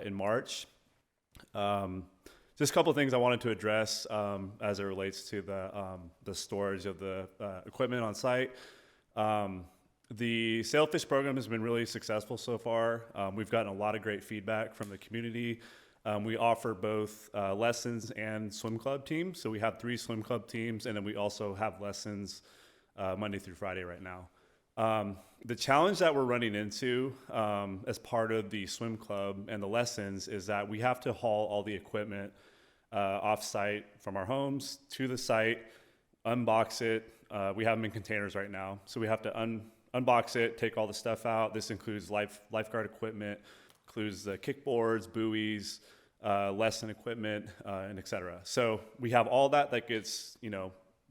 [SPEAKER 7] in March. Just a couple of things I wanted to address as it relates to the storage of the equipment on site. The Sailfish program has been really successful so far. We've gotten a lot of great feedback from the community. We offer both lessons and swim club teams. So we have 3 swim club teams, and then we also have lessons Monday through Friday right now. The challenge that we're running into as part of the swim club and the lessons is that we have to haul all the equipment off-site from our homes to the site, unbox it. We have them in containers right now. So we have to unbox it, take all the stuff out. This includes lifeguard equipment, includes the kickboards, buoys, lesson equipment, and et cetera. So we have all that gets,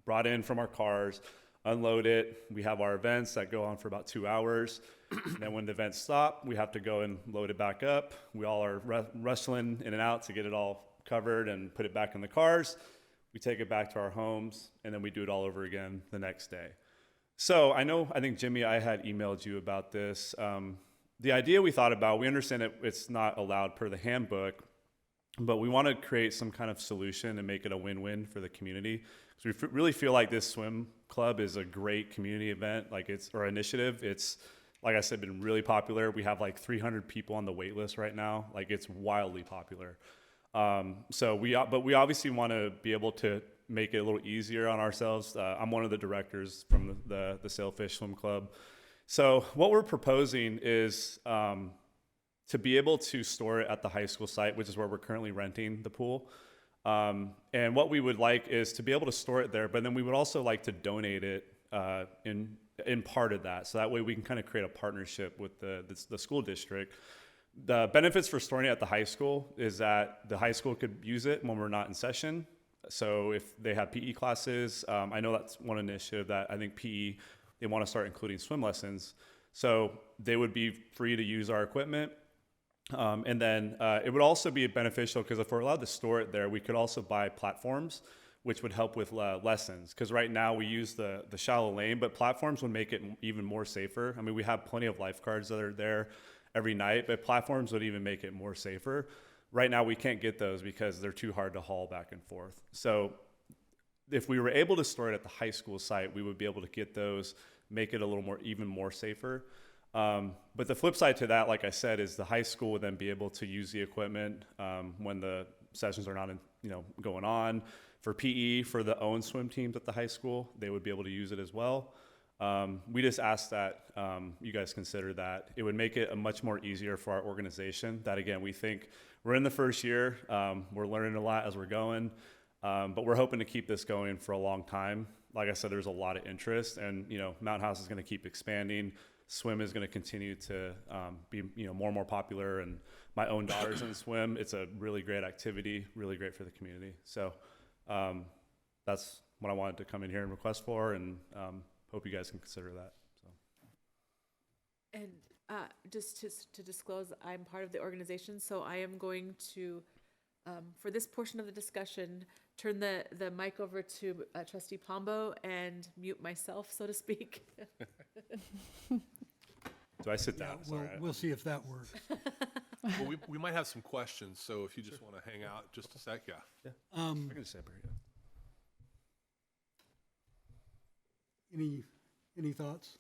[SPEAKER 7] brought in from our cars, unload it. We have our events that go on for about 2 hours. And then when the events stop, we have to go and load it back up. We all are wrestling in and out to get it all covered and put it back in the cars. We take it back to our homes, and then we do it all over again the next day. So I think Jimmy, I had emailed you about this. The idea we thought about, we understand that it's not allowed per the handbook, but we want to create some kind of solution and make it a win-win for the community. Because we really feel like this swim club is a great community event, or initiative. It's, like I said, been really popular. We have like 300 people on the wait list right now. Like, it's wildly popular. But we obviously want to be able to make it a little easier on ourselves. I'm one of the directors from the Sailfish Swim Club. So what we're proposing is to be able to store it at the high school site, which is where we're currently renting the pool. And what we would like is to be able to store it there, but then we would also like to donate it in part of that. So that way we can kind of create a partnership with the school district. The benefits for storing it at the high school is that the high school could use it when we're not in session. So if they have PE classes, I know that's one initiative that I think PE, they want to start including swim lessons. So they would be free to use our equipment. And then it would also be beneficial because if we're allowed to store it there, we could also buy platforms, which would help with lessons. Because right now we use the shallow lane, but platforms would make it even more safer. I mean, we have plenty of lifeguards that are there every night, but platforms would even make it more safer. Right now we can't get those because they're too hard to haul back and forth. So if we were able to store it at the high school site, we would be able to get those, make it a little more, even more safer. But the flip side to that, like I said, is the high school would then be able to use the equipment when the sessions are not, going on. For PE, for the own swim teams at the high school, they would be able to use it as well. We just ask that you guys consider that. It would make it a much more easier for our organization. That again, we think we're in the first year. We're learning a lot as we're going, but we're hoping to keep this going for a long time. Like I said, there's a lot of interest, and Mountain House is going to keep expanding. Swim is going to continue to be more and more popular, and my own daughter's in swim. It's a really great activity, really great for the community. So that's what I wanted to come in here and request for, and hope you guys can consider that. So.
[SPEAKER 1] And just to disclose, I'm part of the organization, so I am going to, for this portion of the discussion, turn the mic over to Trustee Pombo and mute myself, so to speak.
[SPEAKER 7] Do I sit down?
[SPEAKER 4] Yeah, we'll see if that works.
[SPEAKER 3] Well, we might have some questions, so if you just want to hang out just a sec, yeah.
[SPEAKER 7] I can just separate it.
[SPEAKER 4] Any thoughts?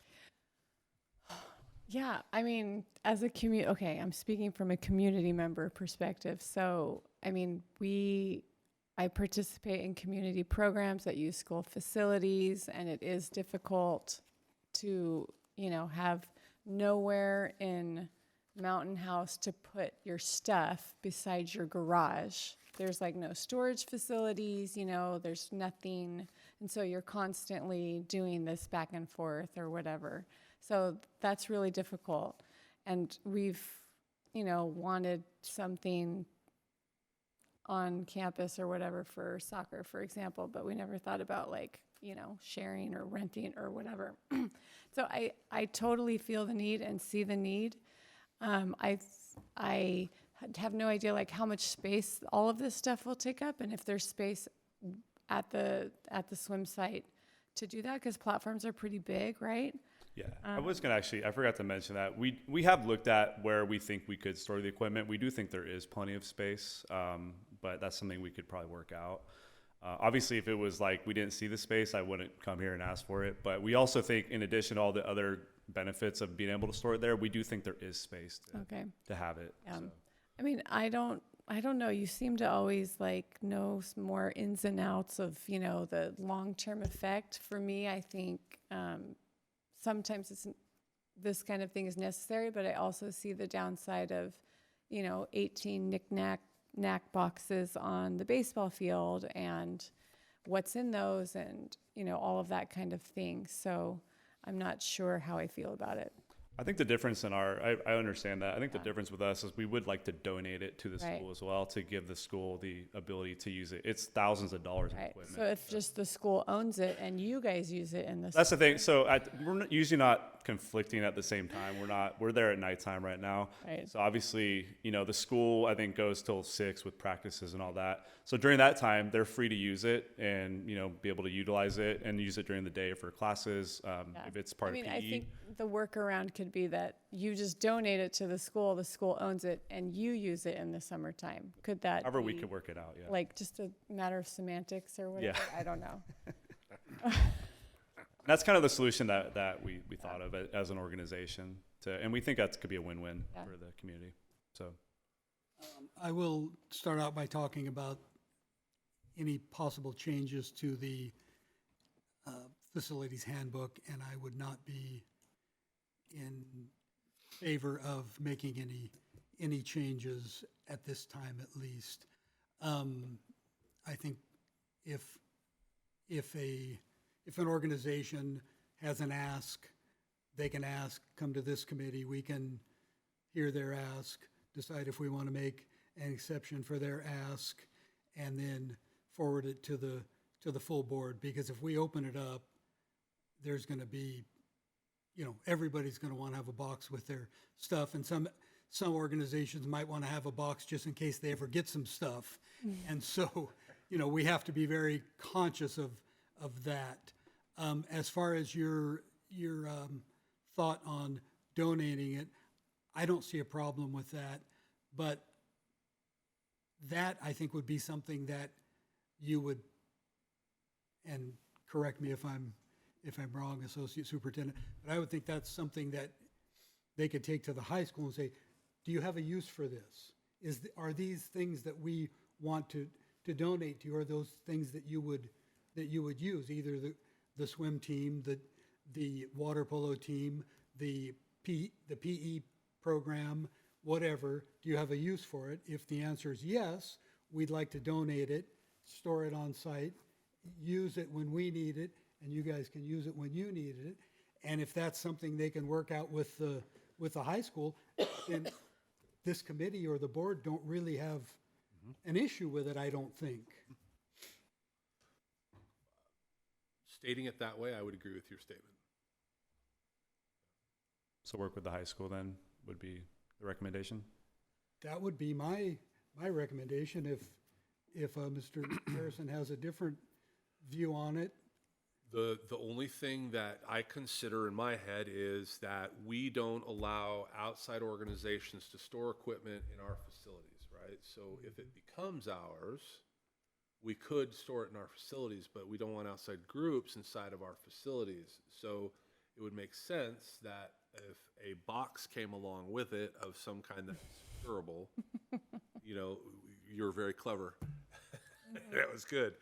[SPEAKER 5] Yeah, I mean, as a community, okay, I'm speaking from a community member perspective. So, I mean, I participate in community programs that use school facilities, and it is difficult to, have nowhere in Mountain House to put your stuff besides your garage. There's like no storage facilities, there's nothing. And so you're constantly doing this back and forth or whatever. So that's really difficult. And we've, wanted something on campus or whatever for soccer, for example, but we never thought about sharing or renting or whatever. So I totally feel the need and see the need. I have no idea how much space all of this stuff will take up, and if there's space at the swim site to do that, because platforms are pretty big, right?
[SPEAKER 7] Yeah, I was gonna I forgot to mention that we have looked at where we think we could store the equipment. We do think there is plenty of space, but that's something we could probably work out. Obviously, if it was we didn't see the space, I wouldn't come here and ask for it. But we also think, in addition to all the other benefits of being able to store it there, we do think there is space to have it. So.
[SPEAKER 5] I mean, I don't know. You seem to always know more ins and outs of the long-term effect. For me, I think sometimes this kind of thing is necessary, but I also see the downside of 18 knick-knack boxes on the baseball field and what's in those, and all of that kind of thing. So I'm not sure how I feel about it.
[SPEAKER 7] I think the difference in I understand that. I think the difference with us is we would like to donate it to the school as well, to give the school the ability to use it. It's thousands of dollars in equipment.
[SPEAKER 5] So if just the school owns it and you guys use it in the
[SPEAKER 7] That's the thing. So we're usually not conflicting at the same time. We're there at nighttime right now.
[SPEAKER 5] Right.
[SPEAKER 7] So obviously, the school, I think, goes till 6 with practices and all that. So during that time, they're free to use it and, be able to utilize it and use it during the day for classes. If it's part of PE.
[SPEAKER 5] I think the workaround could be that you just donate it to the school owns it, and you use it in the summertime. Could that
[SPEAKER 7] However,
[SPEAKER 5] be
[SPEAKER 7] we could work it out, yeah.
[SPEAKER 5] just a matter of semantics or whatever?
[SPEAKER 7] Yeah.
[SPEAKER 5] I don't know.
[SPEAKER 7] That's kind of the solution that we thought of it as an organization, and we think that could be a win-win for the community. So,
[SPEAKER 4] I will start out by talking about any possible changes to the facilities handbook, and I would not be in favor of making any changes at this time, at least. I think if an organization has an ask, they can ask, come to this committee, we can hear their ask, decide if we want to make an exception for their ask, and then forward it to the full board. Because if we open it up, there's going to be, everybody's going to want to have a box with their stuff, and some organizations might want to have a box just in case they ever get some stuff. And so, we have to be very conscious of that. As far as your thought on donating it, I don't see a problem with that, but that I think would be something that you would, and correct me if I'm if I'm wrong, associate superintendent, but I would think that's something that they could take to the high school and say, do you have a use for this? Are these things that we want to donate to you, or those things that you would use, either the swim team, the water polo team, the PE program, whatever, do you have a use for it? If the answer is yes, we'd like to donate it, store it on site, use it when we need it, and you guys can use it when you need it. And if that's something they can work out with the high school, then this committee or the board don't really have an issue with it, I don't think.
[SPEAKER 3] Stating it that way, I would agree with your statement.
[SPEAKER 7] So work with the high school then would be the recommendation?
[SPEAKER 4] That would be my recommendation. If Mr. Harrison has a different view on it,
[SPEAKER 3] The only thing that I consider in my head is that we don't allow outside organizations to store equipment in our facilities, right? So if it becomes ours, we could store it in our facilities, but we don't want outside groups inside of our facilities. So it would make sense that if a box came along with it of some kind that's durable, you know, you're very clever. That was good.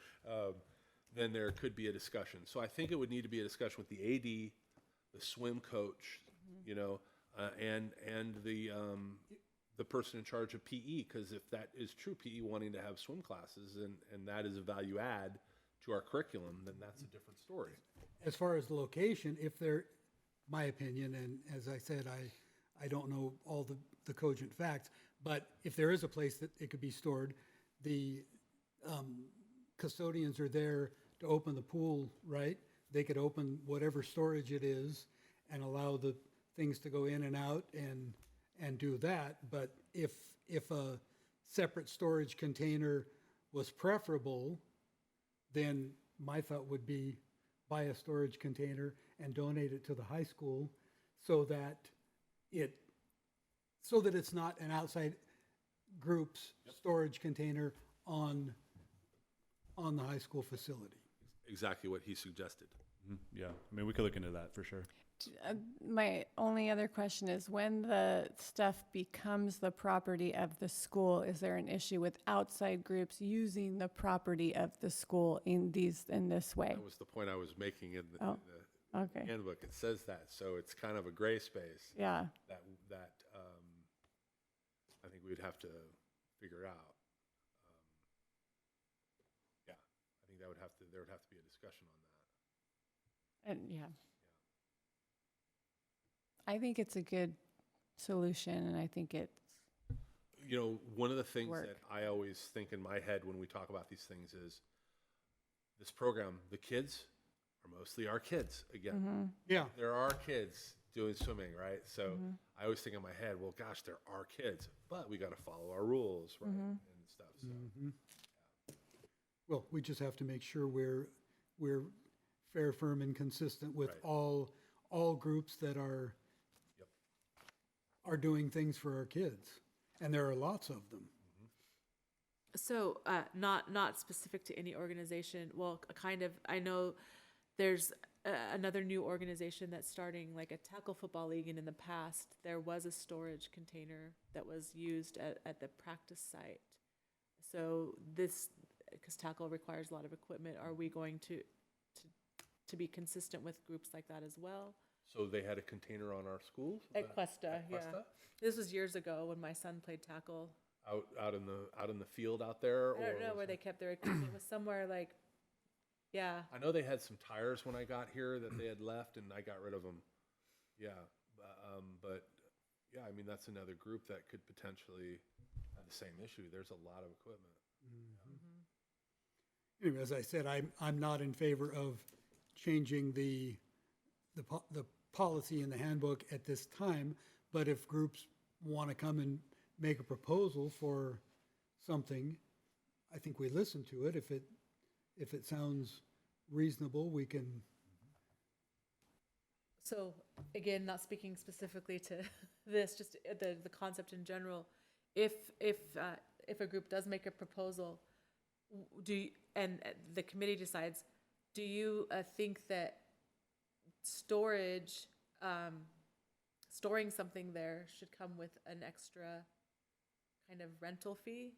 [SPEAKER 3] Then there could be a discussion. So I think it would need to be a discussion with the AD, the swim coach, you know, and the person in charge of PE, because if that is true, PE wanting to have swim classes and that is a value add to our curriculum, then that's a different story.
[SPEAKER 4] as far as the location, if there, my opinion, and as I said, I don't know all the cogent facts, but if there is a place that it could be stored, the custodians are there to open the pool, right? They could open whatever storage it is and allow the things to go in and out and do that. But if a separate storage container was preferable, then my thought would be buy a storage container and donate it to the high school so that it's not an outside group's storage container on the high school facility.
[SPEAKER 3] Exactly what he suggested.
[SPEAKER 7] Yeah, I mean, we could look into that for sure.
[SPEAKER 5] My only other question is, when the stuff becomes the property of the school, is there an issue with outside groups using the property of the school in this way?
[SPEAKER 3] That was the point I was making in the
[SPEAKER 5] Okay.
[SPEAKER 3] handbook. It says that, so it's kind of a gray space
[SPEAKER 5] Yeah.
[SPEAKER 3] that I think we'd have to figure out. Yeah, I think there would have to be a discussion on that.
[SPEAKER 5] And yeah. I think it's a good solution, and I think it's
[SPEAKER 3] You know, one of the things
[SPEAKER 5] Work.
[SPEAKER 3] that I always think in my head when we talk about these things is this program, the kids are mostly our kids. Again,
[SPEAKER 4] Yeah,
[SPEAKER 3] there are kids doing swimming, right? So I always think in my head, well, gosh, there are kids, but we got to follow our rules, right? And stuff. So.
[SPEAKER 4] well, we just have to make sure we're fair, firm, and consistent with
[SPEAKER 3] Right.
[SPEAKER 4] all groups that are doing things for our kids, and there are lots of them.
[SPEAKER 1] So, not specific to any organization, well, kind of, I know there's another new organization that's starting like a tackle football league, and in the past, there was a storage container that was used at the practice site. So because tackle requires a lot of equipment, are we going to be consistent with groups like that as well?
[SPEAKER 3] So they had a container on our schools?
[SPEAKER 1] At Cuesta, yeah.
[SPEAKER 3] Cuesta?
[SPEAKER 1] This was years ago when my son played tackle.
[SPEAKER 3] Out in the field out there?
[SPEAKER 1] I don't know
[SPEAKER 3] was
[SPEAKER 1] where
[SPEAKER 3] it-
[SPEAKER 1] they kept their equipment. It was somewhere like, yeah.
[SPEAKER 3] I know they had some tires when I got here that they had left, and I got rid of them. Yeah, but yeah, I mean that's another group that could potentially have the same issue. There's a lot of equipment.
[SPEAKER 4] Anyway, as I said, I'm not in favor of changing the policy in the handbook at this time, but if groups want to come and make a proposal for something, I think we listen to it. If it sounds reasonable, we can.
[SPEAKER 1] So again, not speaking specifically to this, just the concept in general. If a group does make a proposal, and the committee decides, do you think that storage, storing something there should come with an extra kind of rental fee.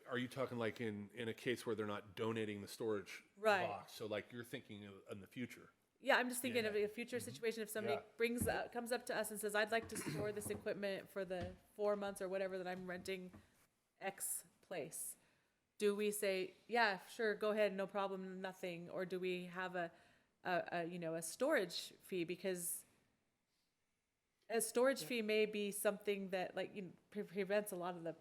[SPEAKER 3] Are you talking like in a case where they're not donating the storage
[SPEAKER 1] Right.
[SPEAKER 3] box? So like you're thinking of in the future?
[SPEAKER 1] Yeah, I'm just thinking of a future situation, if somebody
[SPEAKER 3] Yeah.
[SPEAKER 1] comes up to us and says, I'd like to store this equipment for the 4 months or whatever that I'm renting X place. Do we say, yeah, sure, go ahead, no problem, nothing? Or do we have a storage fee? Because a storage fee may be something that like, prevents a lot of the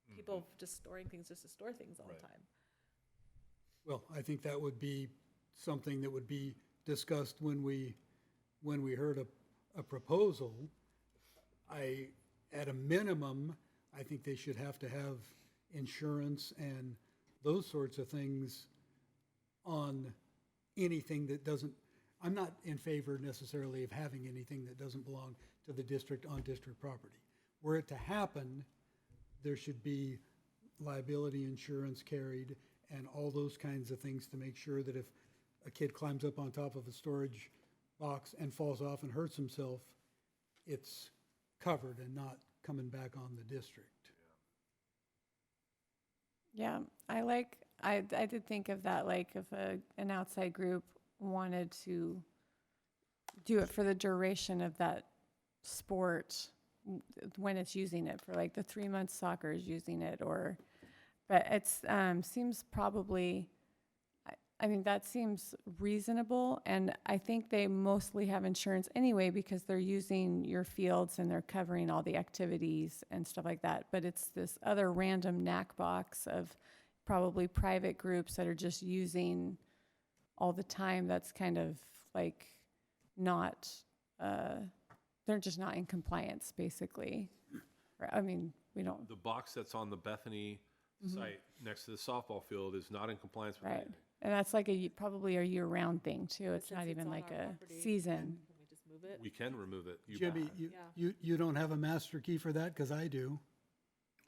[SPEAKER 1] people just storing things just to store things all the
[SPEAKER 3] Right.
[SPEAKER 1] time.
[SPEAKER 4] Well, I think that would be something that would be discussed when we heard a proposal. At a minimum, I think they should have to have insurance and those sorts of things on anything that doesn't, I'm not in favor necessarily of having anything that doesn't belong to the district on district property. Were it to happen, there should be liability insurance carried and all those kinds of things to make sure that if a kid climbs up on top of a storage box and falls off and hurts himself, it's covered and not coming back on the district.
[SPEAKER 5] Yeah, I did think of that, like if an outside group wanted to do it for the duration of that sport, when it's using it for like the 3 months soccer is using it, but it's, seems probably, I mean, that seems reasonable, and I think they mostly have insurance anyway because they're using your fields and they're covering all the activities and stuff like that. But it's this other random knack box of probably private groups that are just using all the time. That's kind of like not, they're just not in compliance, basically. I mean, we don't,
[SPEAKER 3] The box that's on the Bethany site next to the softball field is not in compliance with
[SPEAKER 5] right.
[SPEAKER 3] anything.
[SPEAKER 5] And that's like probably a year-round thing too. It's
[SPEAKER 1] Since
[SPEAKER 5] not even
[SPEAKER 1] on
[SPEAKER 5] like
[SPEAKER 1] our
[SPEAKER 5] a
[SPEAKER 1] property,
[SPEAKER 5] season.
[SPEAKER 1] Can we just move it?
[SPEAKER 3] We can remove it.
[SPEAKER 4] Jimmy,
[SPEAKER 1] Yeah.
[SPEAKER 4] you don't have a master key for that, because I do.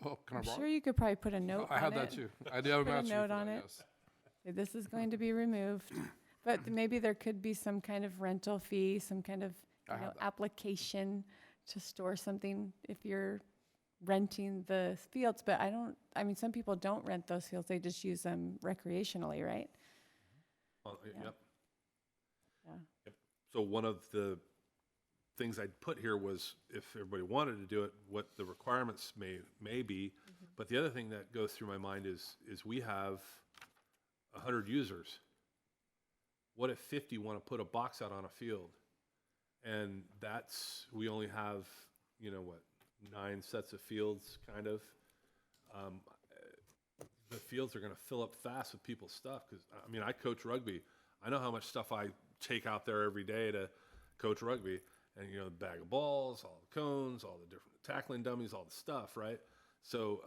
[SPEAKER 6] Oh, can I
[SPEAKER 5] I'm
[SPEAKER 6] borrow?
[SPEAKER 5] sure you could probably put a note
[SPEAKER 6] I
[SPEAKER 5] on
[SPEAKER 6] have
[SPEAKER 5] it.
[SPEAKER 6] that too. I do have a
[SPEAKER 5] Put a
[SPEAKER 6] master
[SPEAKER 5] note
[SPEAKER 6] for
[SPEAKER 5] on
[SPEAKER 6] that,
[SPEAKER 5] it.
[SPEAKER 6] yes.
[SPEAKER 5] Say, this is going to be removed. But maybe there could be some kind of rental fee, some kind of,
[SPEAKER 6] I have that.
[SPEAKER 5] application to store something if you're renting the fields. But I mean, some people don't rent those fields. They just use them recreationally, right?
[SPEAKER 3] Yep.
[SPEAKER 5] Yeah.
[SPEAKER 3] Yep. So one of the things I'd put here was if everybody wanted to do it, what the requirements may be. But the other thing that goes through my mind is we have 100 users. What if 50 want to put a box out on a field? And we only have, 9 sets of fields, kind of. The fields are going to fill up fast with people's stuff. Because, I mean, I coach rugby. I know how much stuff I take out there every day to coach rugby. And, the bag of balls, all the cones, all the different tackling dummies, all the stuff, right? So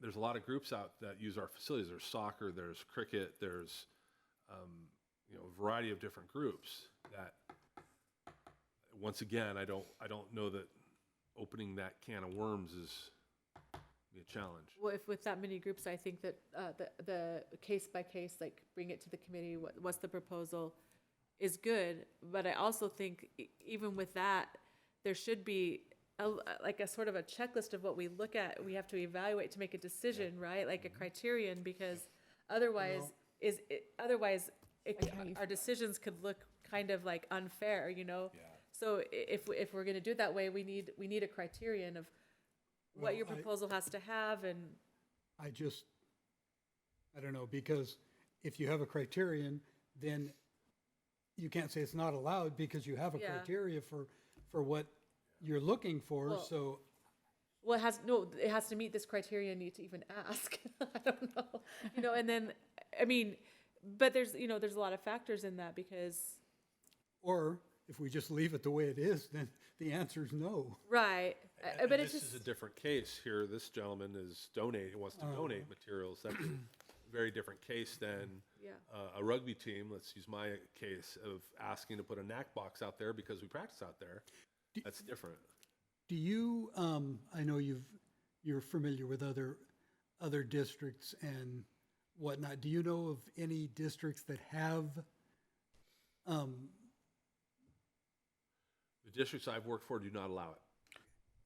[SPEAKER 3] there's a lot of groups out that use our facilities. There's soccer, there's cricket, there's, a variety of different groups that, once again, I don't know that opening that can of worms is be a challenge.
[SPEAKER 1] Well, if with that many groups, I think that the case by case, like bring it to the committee, what's the proposal, is good. But I also think even with that, there should be like a sort of a checklist of what we look at. We have to evaluate to make a decision, right? Like a criterion, because otherwise,
[SPEAKER 5] Like how you
[SPEAKER 1] our decisions could look kind of like unfair,
[SPEAKER 3] Yeah.
[SPEAKER 1] So if we're going to do it that way, we need a criterion of what
[SPEAKER 4] Well,
[SPEAKER 1] your proposal has to have, and
[SPEAKER 4] I don't know, because if you have a criterion, then you can't say it's not allowed because you have a
[SPEAKER 1] Yeah.
[SPEAKER 4] criteria for what you're looking for,
[SPEAKER 1] Well,
[SPEAKER 4] so.
[SPEAKER 1] well, it has to meet this criteria. Need to even ask. I don't know, and then I mean, but there's a lot of factors in that because
[SPEAKER 4] Or if we just leave it the way it is, then the answer is no.
[SPEAKER 1] right,
[SPEAKER 3] And
[SPEAKER 1] but it's
[SPEAKER 3] this
[SPEAKER 1] just
[SPEAKER 3] is a different case here. This gentleman wants to donate materials. That's a very different case than
[SPEAKER 1] yeah.
[SPEAKER 3] a rugby team. Let's use my case of asking to put a knack box out there because we practice out there. That's different.
[SPEAKER 4] Do you, I know you're familiar with other districts and whatnot. Do you know of any districts that have,
[SPEAKER 3] The districts I've worked for do not allow it.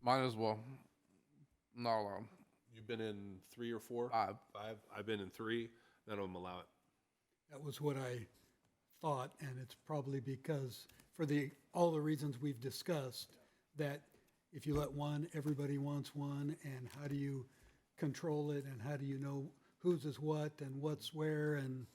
[SPEAKER 6] Mine as well. Not allowed.
[SPEAKER 3] You've been in 3 or 4?
[SPEAKER 6] 5.
[SPEAKER 3] 5. I've been in 3. None of them allow it.
[SPEAKER 4] that was what I thought, and it's probably because for all the reasons we've discussed, that if you let one, everybody wants one, and how do you control it, and how do you know whose is what and what's where, and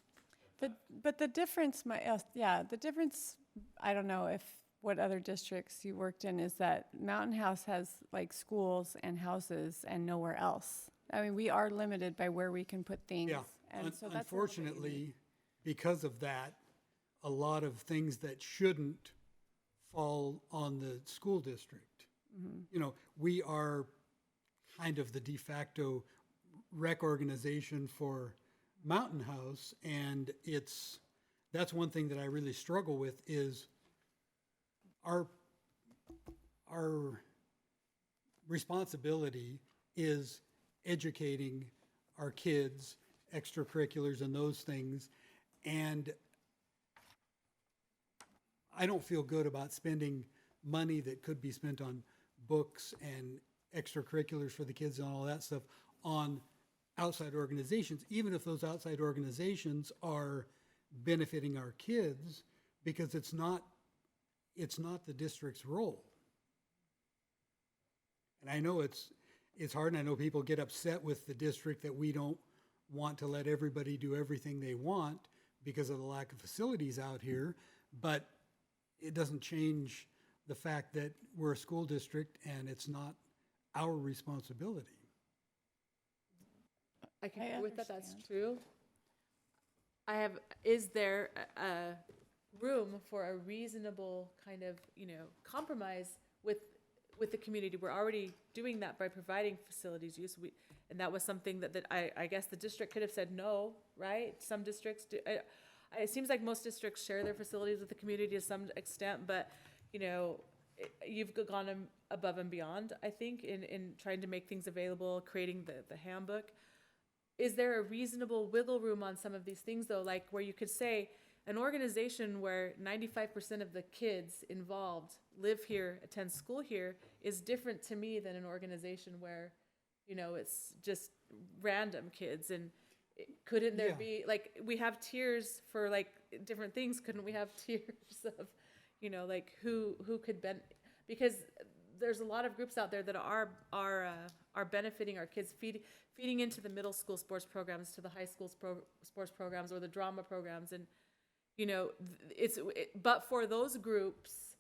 [SPEAKER 5] But the difference, the difference, I don't know if what other districts you worked in, is that Mountain House has like schools and houses and nowhere else. I mean, we are limited by where we can put things.
[SPEAKER 4] yeah.
[SPEAKER 5] And so that's a little bit unique.
[SPEAKER 4] Unfortunately, because of that, a lot of things that shouldn't fall on the school district. You know, we are kind of the de facto rec organization for Mountain House, and that's one thing that I really struggle with is our responsibility is educating our kids, extracurriculars and those things, and I don't feel good about spending money that could be spent on books and extracurriculars for the kids and all that stuff on outside organizations, even if those outside organizations are benefiting our kids, because it's not the district's role. And I know it's hard, and I know people get upset with the district that we don't want to let everybody do everything they want because of the lack of facilities out here, but it doesn't change the fact that we're a school district and it's not our responsibility.
[SPEAKER 1] I can
[SPEAKER 5] I
[SPEAKER 1] agree with that, that's
[SPEAKER 5] understand.
[SPEAKER 1] true. Is there a room for a reasonable kind of, compromise with the community? We're already doing that by providing facilities use. And that was something that I guess the district could have said no, right? Some districts do. It seems like most districts share their facilities with the community to some extent, but, you've gone above and beyond, I think, in trying to make things available, creating the handbook. Is there a reasonable wiggle room on some of these things, though, like where you could say an organization where 95% of the kids involved live here, attend school here, is different to me than an organization where, it's just random kids? And couldn't there
[SPEAKER 4] Yeah.
[SPEAKER 1] be, like, we have tiers for like different things, couldn't we have tiers of, like who could because there's a lot of groups out there that are benefiting our kids, feeding into the middle school sports programs, to the high school sports programs, or the drama programs, and but for those groups,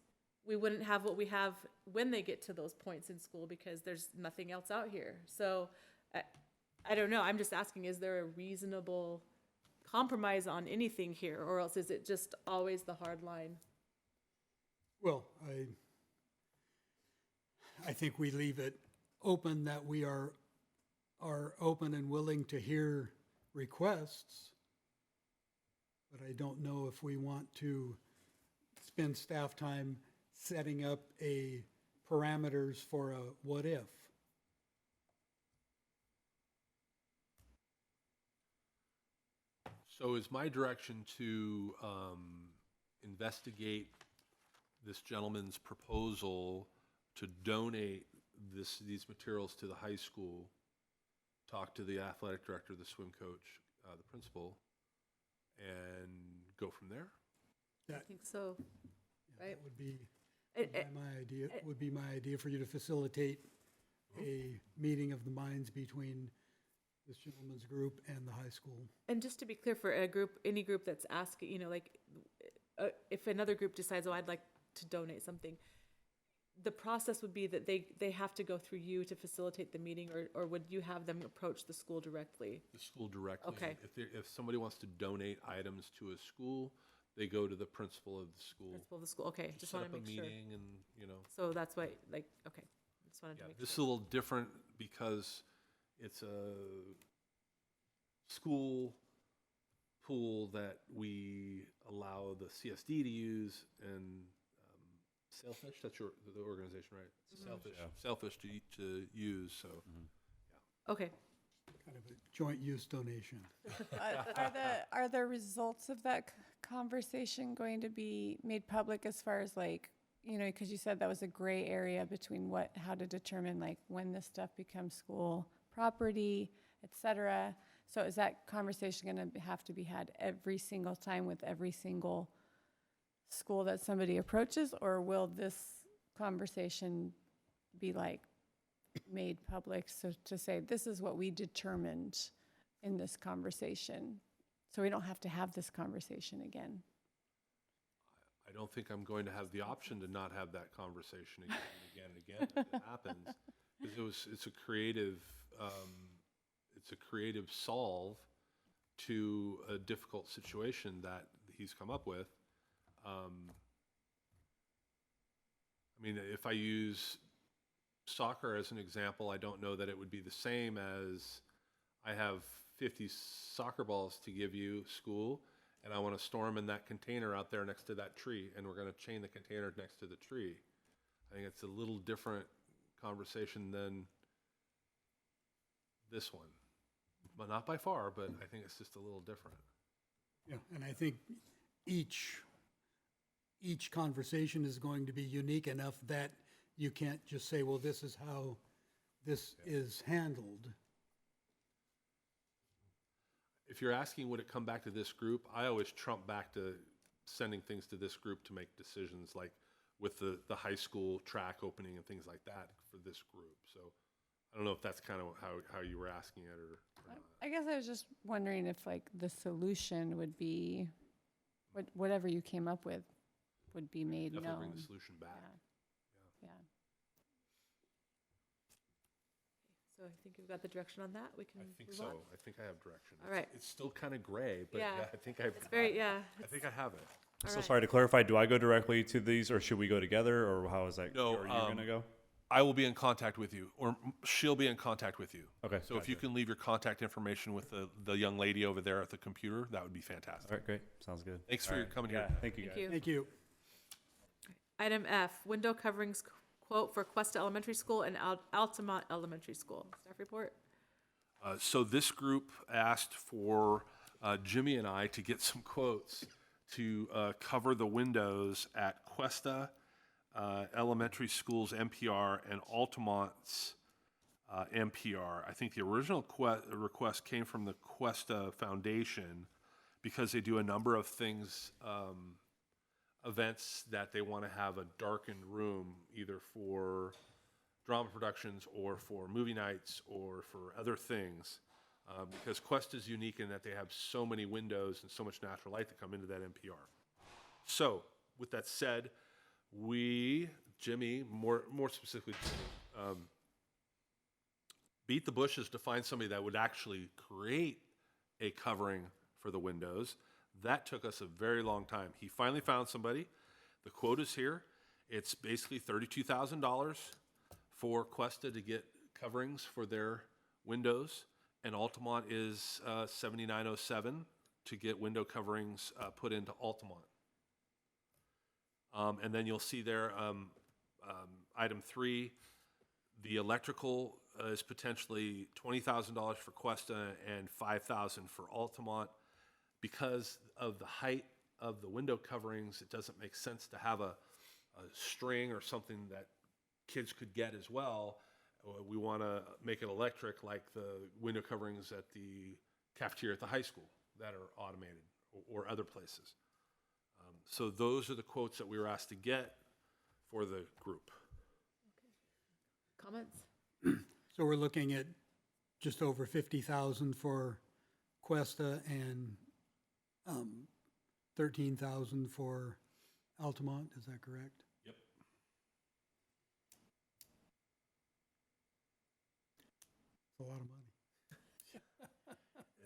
[SPEAKER 1] we wouldn't have what we have when they get to those points in school because there's nothing else out here. So I don't know. I'm just asking: is there a reasonable compromise on anything here, or else is it just always the hard line?
[SPEAKER 4] Well, I think we leave it open, that we are open and willing to hear requests, but I don't know if we want to spend staff time setting up parameters for a what if.
[SPEAKER 3] So is my direction to investigate this gentleman's proposal to donate these materials to the high school, talk to the athletic director, the swim coach, the principal, and go from there?
[SPEAKER 1] I think so. Right.
[SPEAKER 4] That would be
[SPEAKER 1] It-
[SPEAKER 4] my idea, would be my idea for you to facilitate a meeting of the minds between this gentleman's group and the high school.
[SPEAKER 1] And just to be clear, for any group that's asking, if another group decides, oh, I'd like to donate something, the process would be that they have to go through you to facilitate the meeting, or would you have them approach the school directly?
[SPEAKER 3] The school directly.
[SPEAKER 1] Okay.
[SPEAKER 3] If somebody wants to donate items to a school, they go to the principal of the school.
[SPEAKER 1] Principal of the school, okay, just want to make
[SPEAKER 3] Set
[SPEAKER 1] sure.
[SPEAKER 3] up a meeting and,
[SPEAKER 1] So that's why, okay, just wanted to
[SPEAKER 3] yeah,
[SPEAKER 1] make
[SPEAKER 3] this is
[SPEAKER 1] sure.
[SPEAKER 3] a little different because it's a school pool that we allow the CSD to use, and Sailfish, that's the organization, right?
[SPEAKER 1] Mm-hmm.
[SPEAKER 3] Sailfish to use, so.
[SPEAKER 1] Okay,
[SPEAKER 4] kind of a joint use donation.
[SPEAKER 5] Are the results of that conversation going to be made public as far as like, you know, because you said that was a gray area between how to determine like when this stuff becomes school property, et cetera. So is that conversation going to have to be had every single time with every single school that somebody approaches, or will this conversation be like made public, so to say, this is what we determined in this conversation, so we don't have to have this conversation again?
[SPEAKER 3] I don't think I'm going to have the option to not have that conversation again and again and again if it happens. Because it's a creative solve to a difficult situation that he's come up with. I mean, if I use soccer as an example, I don't know that it would be the same as I have 50 soccer balls to give you, school, and I want to store them in that container out there next to that tree, and we're going to chain the container next to the tree. I think it's a little different conversation than this one. But not by far, but I think it's just a little different.
[SPEAKER 4] Yeah, and I think each conversation is going to be unique enough that you can't just say, well, this is how this is handled.
[SPEAKER 3] If you're asking would it come back to this group, I always trump back to sending things to this group to make decisions, like with the high school track opening and things like that for this group. So I don't know if that's kind of how you were asking it or not.
[SPEAKER 5] I guess I was just wondering if like the solution would be, whatever you came up with would be made known.
[SPEAKER 3] Definitely bring the solution back.
[SPEAKER 5] Yeah.
[SPEAKER 1] So I think we've got the direction on that. We can
[SPEAKER 3] I think
[SPEAKER 1] move
[SPEAKER 3] so.
[SPEAKER 1] on.
[SPEAKER 3] I think I have direction.
[SPEAKER 1] All right.
[SPEAKER 3] It's still kind of gray, but
[SPEAKER 1] Yeah.
[SPEAKER 3] yeah, I think I've.
[SPEAKER 1] It's very, yeah.
[SPEAKER 3] I think I have it.
[SPEAKER 1] All
[SPEAKER 7] So
[SPEAKER 1] right.
[SPEAKER 7] sorry to clarify, do I go directly to these or should we go together or how is that?
[SPEAKER 3] No,
[SPEAKER 7] Are you going to go?
[SPEAKER 3] I will be in contact with you, or she'll be in contact with you.
[SPEAKER 7] Okay.
[SPEAKER 3] So if you can leave your contact information with the young lady over there at the computer, that would be fantastic.
[SPEAKER 7] All right, great. Sounds good.
[SPEAKER 3] Thanks for
[SPEAKER 7] All right.
[SPEAKER 3] coming
[SPEAKER 7] Yeah,
[SPEAKER 3] here.
[SPEAKER 7] thank you guys.
[SPEAKER 1] Thank you.
[SPEAKER 4] Thank you.
[SPEAKER 1] Item F, window coverings quote for Cuesta Elementary School and Altamont Elementary School. Staff report?
[SPEAKER 3] So this group asked for Jimmy and I to get some quotes to cover the windows at Cuesta Elementary School's NPR and Altamont's NPR. I think the original request came from the Cuesta Foundation because they do a number of things, events that they want to have a darkened room, either for drama productions or for movie nights or for other things. Because Quest is unique in that they have so many windows and so much natural light that come into that NPR. So, with that said, Jimmy, more specifically, beat the bushes to find somebody that would actually create a covering for the windows. That took us a very long time. He finally found somebody. The quote is here. It's basically $32,000 for Cuesta to get coverings for their windows, and Altamont is $7,907 to get window coverings put into Altamont. And then you'll see there, item 3, the electrical is potentially $20,000 for Cuesta and $5,000 for Altamont. Because of the height of the window coverings, it doesn't make sense to have a string or something that kids could get as well. We want to make it electric, like the window coverings at the cafeteria at the high school that are automated, or other places. So those are the quotes that we were asked to get for the group.
[SPEAKER 1] Comments?
[SPEAKER 4] So we're looking at just over 50,000 for Cuesta and 13,000 for Altamont, is that correct?
[SPEAKER 3] Yep.
[SPEAKER 4] It's a lot of money.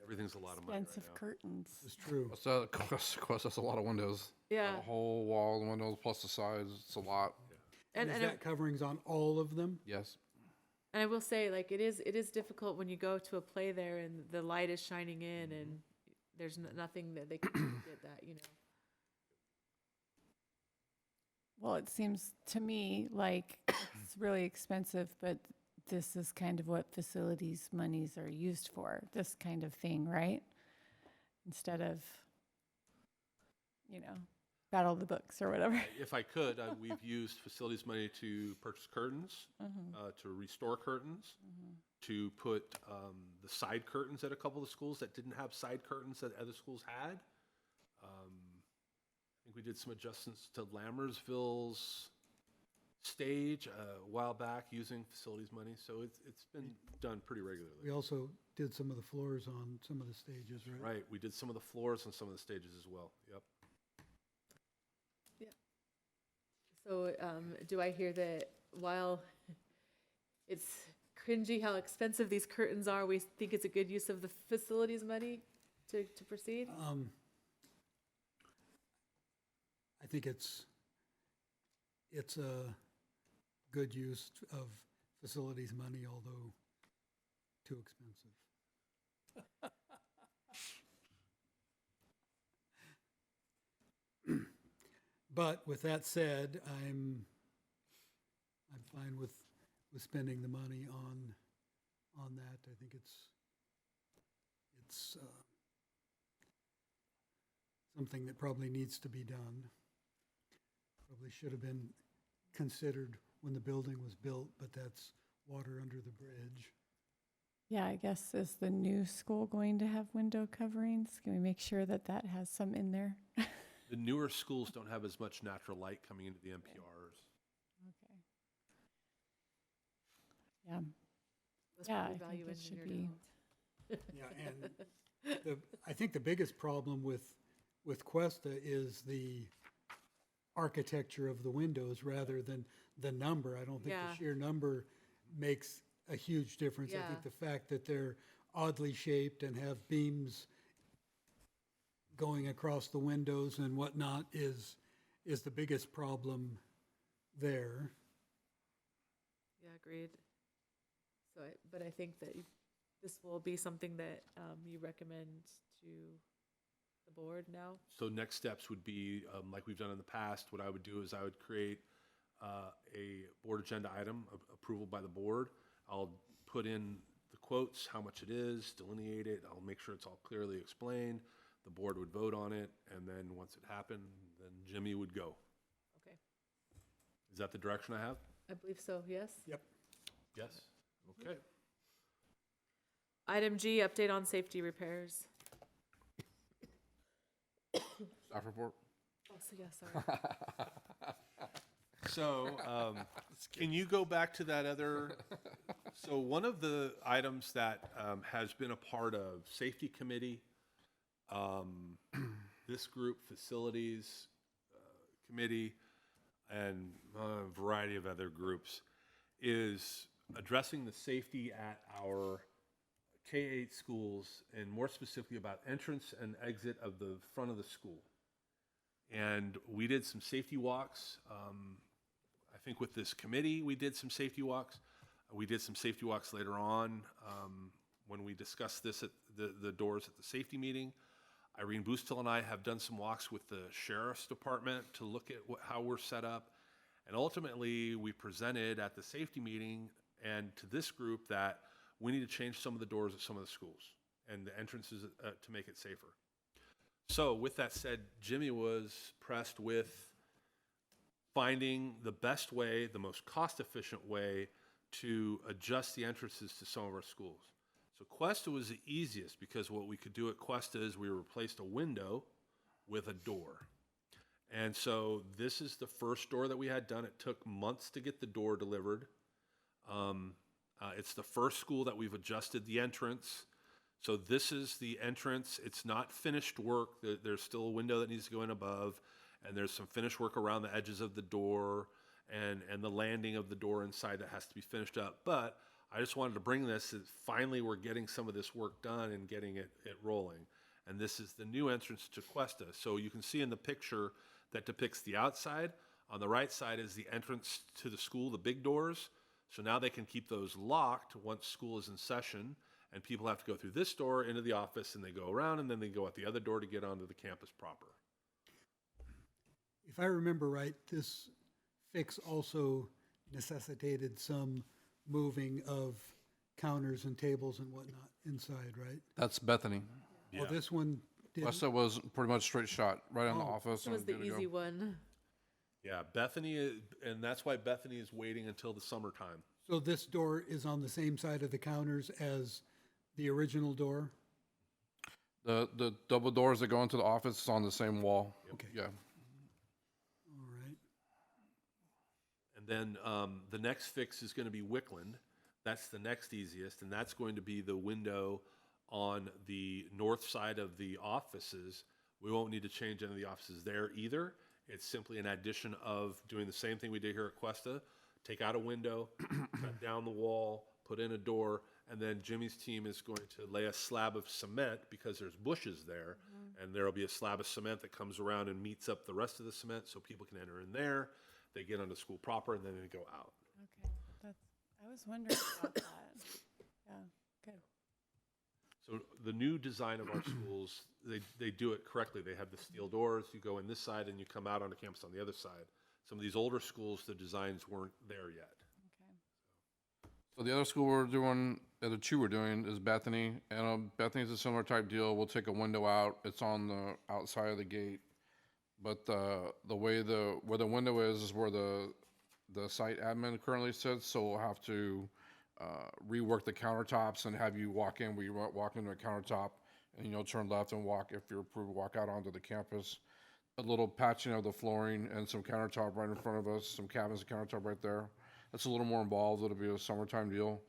[SPEAKER 3] Everything's a lot of money right
[SPEAKER 5] Expensive
[SPEAKER 3] now.
[SPEAKER 5] curtains.
[SPEAKER 4] It's true.
[SPEAKER 6] Quest has a lot of windows.
[SPEAKER 1] Yeah.
[SPEAKER 6] A whole wall of windows plus the sides. It's a lot.
[SPEAKER 4] And is that coverings on all of them?
[SPEAKER 6] Yes.
[SPEAKER 1] And I will say, like, it is difficult when you go to a play there and the light is shining in and there's nothing that they can do to get that, you know.
[SPEAKER 5] Well, it seems to me like it's really expensive, but this is kind of what facilities monies are used for, this kind of thing, right? Instead of, battle the books or whatever.
[SPEAKER 3] If I could, we've used facilities money to purchase curtains, to restore curtains, to put the side curtains at a couple of schools that didn't have side curtains that other schools had. I think we did some adjustments to Lammersville's stage a while back using facilities money, so it's been done pretty regularly.
[SPEAKER 4] We also did some of the floors on some of the stages, right?
[SPEAKER 3] Right, we did some of the floors on some of the stages as well, yep.
[SPEAKER 1] So, do I hear that while it's cringy how expensive these curtains are, we think it's a good use of the facilities money to proceed?
[SPEAKER 4] I think it's a good use of facilities money, although too expensive. But with that said, I'm fine with spending the money on that. I think it's something that probably needs to be done. Probably should have been considered when the building was built, but that's water under the bridge.
[SPEAKER 5] Yeah, I guess, is the new school going to have window coverings? Can we make sure that that has some in there?
[SPEAKER 3] The newer schools don't have as much natural light coming into the NPRs.
[SPEAKER 5] Okay. Yeah.
[SPEAKER 1] That's
[SPEAKER 5] Yeah,
[SPEAKER 1] probably
[SPEAKER 5] I think
[SPEAKER 1] value
[SPEAKER 5] it should
[SPEAKER 1] engineered
[SPEAKER 5] be.
[SPEAKER 1] out.
[SPEAKER 4] Yeah, and I think the biggest problem with Cuesta is the architecture of the windows rather than the number. I don't think
[SPEAKER 1] Yeah.
[SPEAKER 4] the sheer number makes a huge difference. I
[SPEAKER 1] Yeah.
[SPEAKER 4] think the fact that they're oddly shaped and have beams going across the windows and whatnot is the biggest problem there.
[SPEAKER 1] Yeah, agreed. So, but I think that this will be something that you recommend to the board now?
[SPEAKER 3] So next steps would be, like we've done in the past, what I would do is I would create a board agenda item, approval by the board. I'll put in the quotes, how much it is, delineate it. I'll make sure it's all clearly explained. The board would vote on it, and then once it happened, then Jimmy would go.
[SPEAKER 1] Okay,
[SPEAKER 3] Is that the direction I have?
[SPEAKER 1] I believe so, yes?
[SPEAKER 4] Yep.
[SPEAKER 3] Yes. Okay.
[SPEAKER 1] Item G, update on safety repairs.
[SPEAKER 6] Staff report.
[SPEAKER 1] Oh, so yeah, sorry.
[SPEAKER 3] So, can you go back to that other? So one of the items that has been a part of safety committee, this group, facilities committee, and a variety of other groups, is addressing the safety at our K-8 schools, and more specifically about entrance and exit of the front of the school. And we did some safety walks. I think with this committee, we did some safety walks. We did some safety walks later on when we discussed this at the doors at the safety meeting. Irene Boostil and I have done some walks with the sheriff's department to look at how we're set up. And ultimately, we presented at the safety meeting and to this group that we need to change some of the doors at some of the schools and the entrances to make it safer. So with that said, Jimmy was pressed with finding the best way, the most cost-efficient way to adjust the entrances to some of our schools. So Cuesta was the easiest because what we could do at Cuesta is we replaced a window with a door. And so this is the first door that we had done. It took months to get the door delivered. It's the first school that we've adjusted the entrance. So this is the entrance. It's not finished work. There's still a window that needs to go in above, and there's some finished work around the edges of the door and the landing of the door inside that has to be finished up. But I just wanted to bring this. Finally, we're getting some of this work done and getting it rolling. And this is the new entrance to Cuesta. So you can see in the picture that depicts the outside. On the right side is the entrance to the school, the big doors. So now they can keep those locked once school is in session, and people have to go through this door into the office, and they go around, and then they go out the other door to get onto the campus proper.
[SPEAKER 4] If I remember right, this fix also necessitated some moving of counters and tables and whatnot inside, right?
[SPEAKER 6] That's Bethany.
[SPEAKER 4] Well, this one didn't.
[SPEAKER 6] Westa was pretty much straight shot right in the office.
[SPEAKER 1] This was
[SPEAKER 6] and
[SPEAKER 1] the
[SPEAKER 6] good to go.
[SPEAKER 1] easy one.
[SPEAKER 3] Yeah, Bethany, and that's why Bethany is waiting until the summertime.
[SPEAKER 4] So this door is on the same side of the counters as the original door?
[SPEAKER 6] The double doors that go into the office is on the same wall.
[SPEAKER 4] Okay.
[SPEAKER 6] Yeah.
[SPEAKER 4] All right.
[SPEAKER 3] And then the next fix is going to be Wickland. That's the next easiest, and that's going to be the window on the north side of the offices. We won't need to change any of the offices there either. It's simply an addition of doing the same thing we did here at Cuesta. Take out a window, cut down the wall, put in a door, and then Jimmy's team is going to lay a slab of cement because there's bushes there, and there'll be a slab of cement that comes around and meets up the rest of the cement so people can enter in there. They get onto school proper, and then they go out.
[SPEAKER 5] Okay, I was wondering about that. Yeah, good.
[SPEAKER 3] So the new design of our schools, they do it correctly. They have the steel doors. You go in this side and you come out onto campus on the other side. Some of these older schools, the designs weren't there yet.
[SPEAKER 5] Okay.
[SPEAKER 6] So the other school we're doing, the two we're doing is Bethany, and Bethany's a similar type deal. We'll take a window out. It's on the outside of the gate, but the way where the window is where the site admin currently sits. So we'll have to rework the countertops and have you walk in where you walk into a countertop, and you'll turn left and walk, if you're approved, walk out onto the campus. A little patching of the flooring and some countertop right in front of us, some cabins and countertop right there. That's a little more involved. It'll be a summertime deal.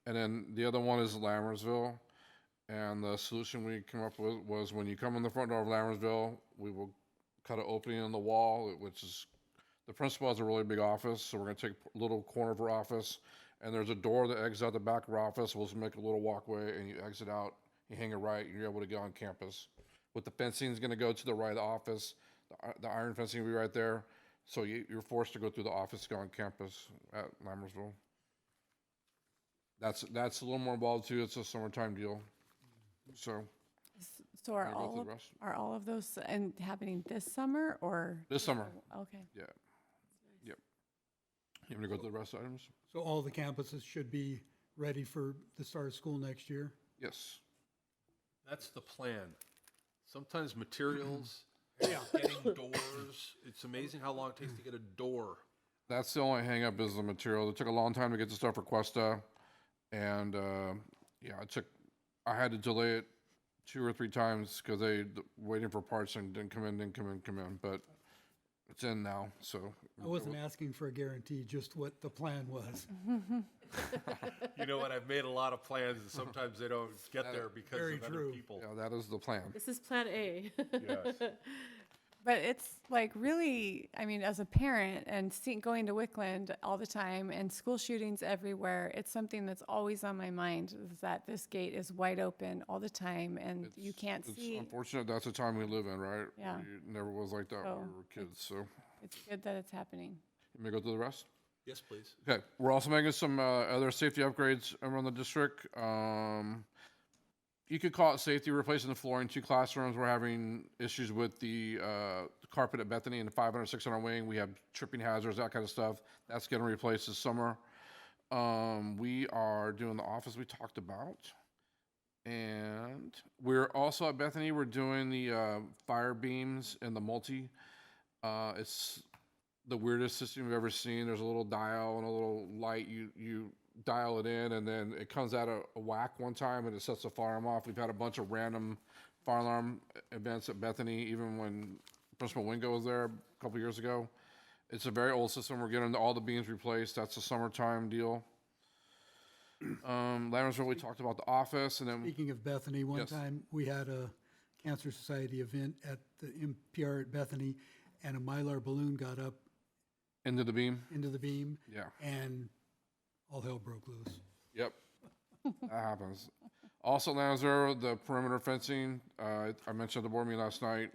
[SPEAKER 6] And then the other one is Lammersville. And the solution we came up with was when you come in the front door of Lammersville, we will cut an opening in the wall, which is, the principal has a really big office, so we're gonna take a little corner of her office, and there's a door that exits out the back of her office. We'll just make a little walkway, and you exit out, you hang it right, and you're able to get on campus. With the fencing is gonna go to the right of the office. The iron fencing will be right there, so you're forced to go through the office to go on campus at Lammersville. That's a little more involved too. It's a summertime deal. So
[SPEAKER 5] So are
[SPEAKER 6] Wanna go through
[SPEAKER 5] all
[SPEAKER 6] the
[SPEAKER 5] of,
[SPEAKER 6] rest?
[SPEAKER 5] are all of those and happening this summer or?
[SPEAKER 6] this summer,
[SPEAKER 5] Okay.
[SPEAKER 6] yeah, yep. You want me to go through the rest of the items?
[SPEAKER 4] So all the campuses should be ready for the start of school next year?
[SPEAKER 6] Yes.
[SPEAKER 3] That's the plan. Sometimes materials, getting doors, it's amazing how long it takes to get a door.
[SPEAKER 6] That's the only hangup is the material. It took a long time to get the stuff for Cuesta, and yeah, I had to delay it 2 or 3 times because waiting for parts and didn't come in, but it's in now, so.
[SPEAKER 4] I wasn't asking for a guarantee, just what the plan was.
[SPEAKER 3] You know what, I've made a lot of plans and sometimes they don't get there because
[SPEAKER 4] Very
[SPEAKER 3] of other
[SPEAKER 4] true.
[SPEAKER 3] people.
[SPEAKER 6] Yeah, that is the plan.
[SPEAKER 1] This is Plan A.
[SPEAKER 3] Yes.
[SPEAKER 5] But it's like really, I mean, as a parent and going to Wickland all the time and school shootings everywhere, it's something that's always on my mind is that this gate is wide open all the time and you can't
[SPEAKER 6] It's
[SPEAKER 5] see.
[SPEAKER 6] unfortunate that's the time we live in, right?
[SPEAKER 5] Yeah.
[SPEAKER 6] It never was like that when
[SPEAKER 5] So
[SPEAKER 6] we were kids, so.
[SPEAKER 5] It's good that it's happening.
[SPEAKER 6] Let me go through the rest?
[SPEAKER 3] Yes, please.
[SPEAKER 6] Okay, we're also making some other safety upgrades around the district. You could call it safety, replacing the floor in 2 classrooms. We're having issues with the carpet at Bethany in the 500, 600 wing. We have tripping hazards, that kind of stuff. That's getting replaced this summer. We are doing the office we talked about. And we're also at Bethany, we're doing the fire beams and the multi. It's the weirdest system you've ever seen. There's a little dial and a little light. You dial it in, and then it comes out a whack one time, and it sets the fire alarm off. We've had a bunch of random fire alarm events at Bethany, even when Principal Wingo was there a couple years ago. It's a very old system. We're getting all the beams replaced. That's a summertime deal. Lammersville, we talked about the office, and then
[SPEAKER 4] Speaking of Bethany, one
[SPEAKER 6] Yes.
[SPEAKER 4] time we had a Cancer Society event at the NPR at Bethany, and a Mylar balloon got up
[SPEAKER 6] into the beam.
[SPEAKER 4] into the beam,
[SPEAKER 6] Yeah.
[SPEAKER 4] and all hell broke loose.
[SPEAKER 6] Yep. That happens. Also, Lammersville, the perimeter fencing, I mentioned at the board meeting last night,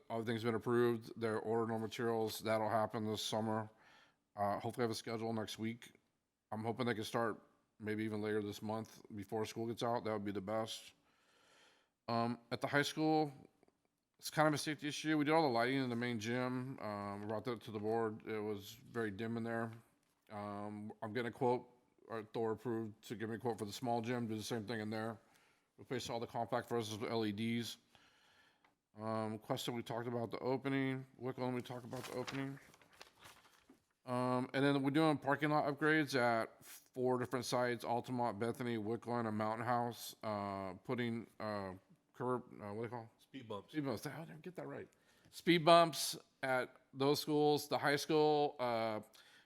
[SPEAKER 6] everything's been approved. They're ordering all materials. That'll happen this summer. Hopefully have a schedule next week. I'm hoping they can start maybe even later this month before school gets out. That would be the best. At the high school, it's kind of a safety issue. We did all the lighting in the main gym. We brought that to the board. It was very dim in there. I'm getting a quote, or Thor approved to give me a quote for the small gym, do the same thing in there. Replace all the compact versus with LEDs. Question, we talked about the opening. Wicklow, we talked about the opening. And then we're doing parking lot upgrades at 4 different sites: Altamont, Bethany, Wicklow, and Mountain House. Putting curb, what do they call?
[SPEAKER 3] Speed bumps.
[SPEAKER 6] Speed bumps. How did I get that right? Speed bumps at those schools. The high school,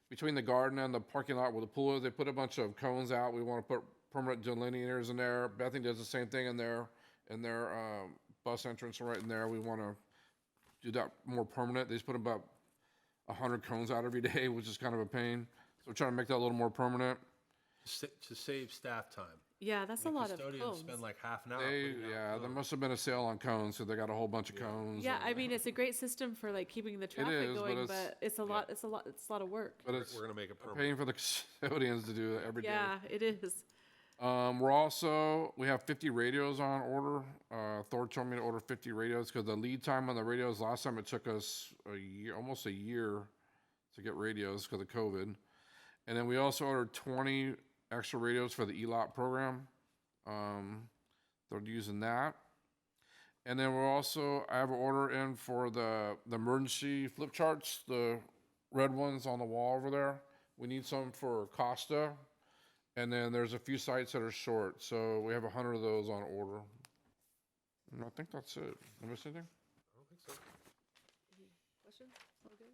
[SPEAKER 6] between the garden and the parking lot where the pool is, they put a bunch of cones out. We want to put permanent delineators in there. Bethany does the same thing in their bus entrance right in there. We want to do that more permanent. They just put about 100 cones out every day, which is kind of a pain. So we're trying to make that a little more permanent.
[SPEAKER 3] To save staff time.
[SPEAKER 1] Yeah, that's a lot of
[SPEAKER 3] Custodians
[SPEAKER 1] cones.
[SPEAKER 3] spend like half an hour.
[SPEAKER 6] They,
[SPEAKER 3] putting out
[SPEAKER 6] yeah, there
[SPEAKER 3] cones.
[SPEAKER 6] must have been a sale on cones, so they got a whole bunch of cones.
[SPEAKER 1] Yeah,
[SPEAKER 6] and-
[SPEAKER 1] I mean, it's a great system for like keeping the traffic
[SPEAKER 6] is, but
[SPEAKER 1] going,
[SPEAKER 6] it's-
[SPEAKER 1] but it's a lot, it's a lot of work.
[SPEAKER 6] But it's
[SPEAKER 3] We're gonna make it permanent.
[SPEAKER 6] paying for the custodians to do it every day.
[SPEAKER 1] Yeah, it is.
[SPEAKER 6] We have 50 radios on order. Thor told me to order 50 radios because the lead time on the radios, last time it took us a year, almost a year to get radios because of COVID. And then we also ordered 20 extra radios for the ELOT program. They're using that. And then I have an order in for the emergency flip charts, the red ones on the wall over there. We need some for Costa. And then there's a few sites that are short, so we have 100 of those on order. And I think that's it. Did I miss anything?
[SPEAKER 1] Questions? All good?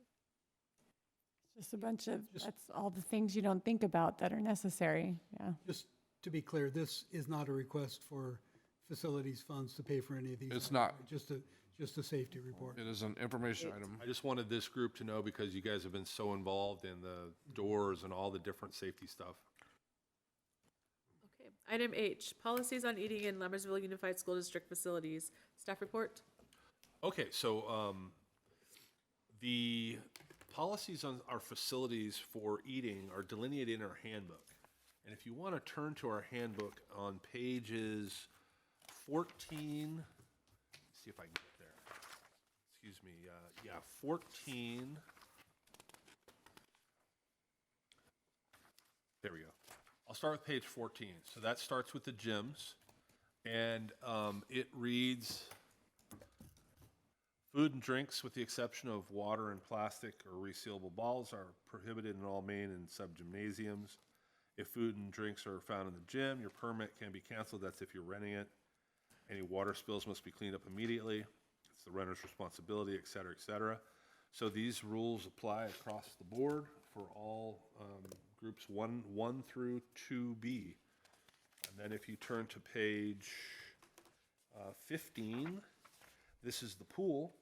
[SPEAKER 5] Just a bunch of, that's all the things you don't think about that are necessary, yeah.
[SPEAKER 4] Just to be clear, this is not a request for facilities funds to pay for any of these.
[SPEAKER 6] It's
[SPEAKER 4] items,
[SPEAKER 6] not.
[SPEAKER 4] right? Just a safety report.
[SPEAKER 6] It is an information item.
[SPEAKER 3] I just wanted this group to know because you guys have been so involved in the doors and all the different safety stuff.
[SPEAKER 1] Okay. Item H, policies on eating in Lammersville Unified School District facilities. Staff report?
[SPEAKER 3] Okay, so the policies on our facilities for eating are delineated in our handbook. And if you want to turn to our handbook on pages 14, see if I can get there. Excuse me, 14. There we go. I'll start with page 14. So that starts with the gyms, and it reads, food and drinks, with the exception of water and plastic or resealable bottles, are prohibited in all main and sub-gymnasiums. If food and drinks are found in the gym, your permit can be canceled. That's if you're renting it. Any water spills must be cleaned up immediately. It's the renter's responsibility, et cetera, et cetera. So these rules apply across the board for all groups 1 through 2B. And then if you turn to page 15, this is the pool.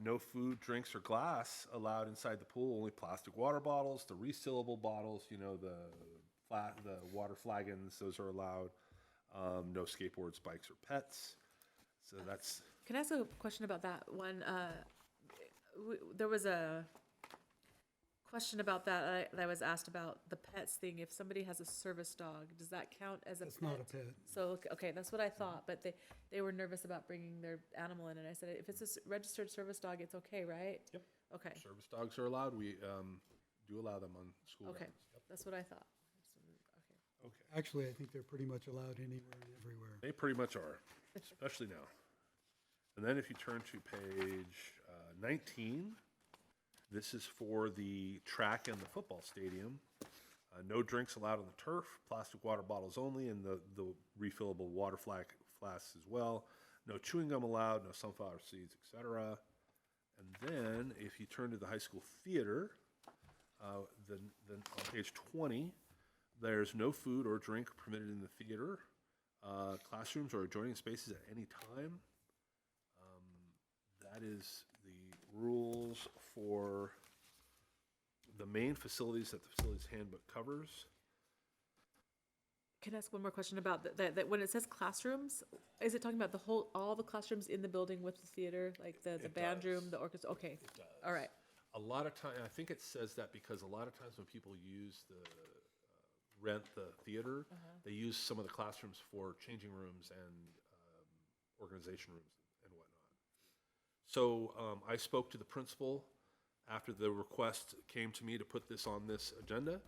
[SPEAKER 3] No food, drinks, or glass allowed inside the pool, only plastic water bottles, the resealable bottles, you know, the water flagons, those are allowed. No skateboards, bikes, or pets. So that's,
[SPEAKER 1] Can I ask a question about that one? There was a question about that I was asked about the pets thing. If somebody has a service dog, does that count as a pet?
[SPEAKER 4] That's not a pet.
[SPEAKER 1] So, okay, that's what I thought, but they were nervous about bringing their animal in, and I said, if it's a registered service dog, it's okay, right?
[SPEAKER 3] Yep.
[SPEAKER 1] Okay,
[SPEAKER 3] service dogs are allowed. We do allow them on school
[SPEAKER 1] okay,
[SPEAKER 3] grounds. Yep.
[SPEAKER 1] that's what I thought. Okay.
[SPEAKER 3] Okay.
[SPEAKER 4] Actually, I think they're pretty much allowed anywhere and everywhere.
[SPEAKER 3] They pretty much are, especially now. And then if you turn to page 19, this is for the track and the football stadium. No drinks allowed on the turf, plastic water bottles only, and the refillable water flasks as well. No chewing gum allowed, no sunflower seeds, etc. And then if you turn to the high school theater, then on page 20, there's no food or drink permitted in the theater, classrooms or adjoining spaces at any time. That is the rules for the main facilities that the facilities handbook covers.
[SPEAKER 1] Can I ask one more question about that? When it says classrooms, is it talking about all the classrooms in the building with the theater, like the band room, the orchestra? Okay, all right.
[SPEAKER 3] A lot of time, I think it says that because a lot of times when people use rent the theater, they use some of the classrooms for changing rooms and organization rooms and whatnot. So I spoke to the principal After the request came to me to put this on this agenda,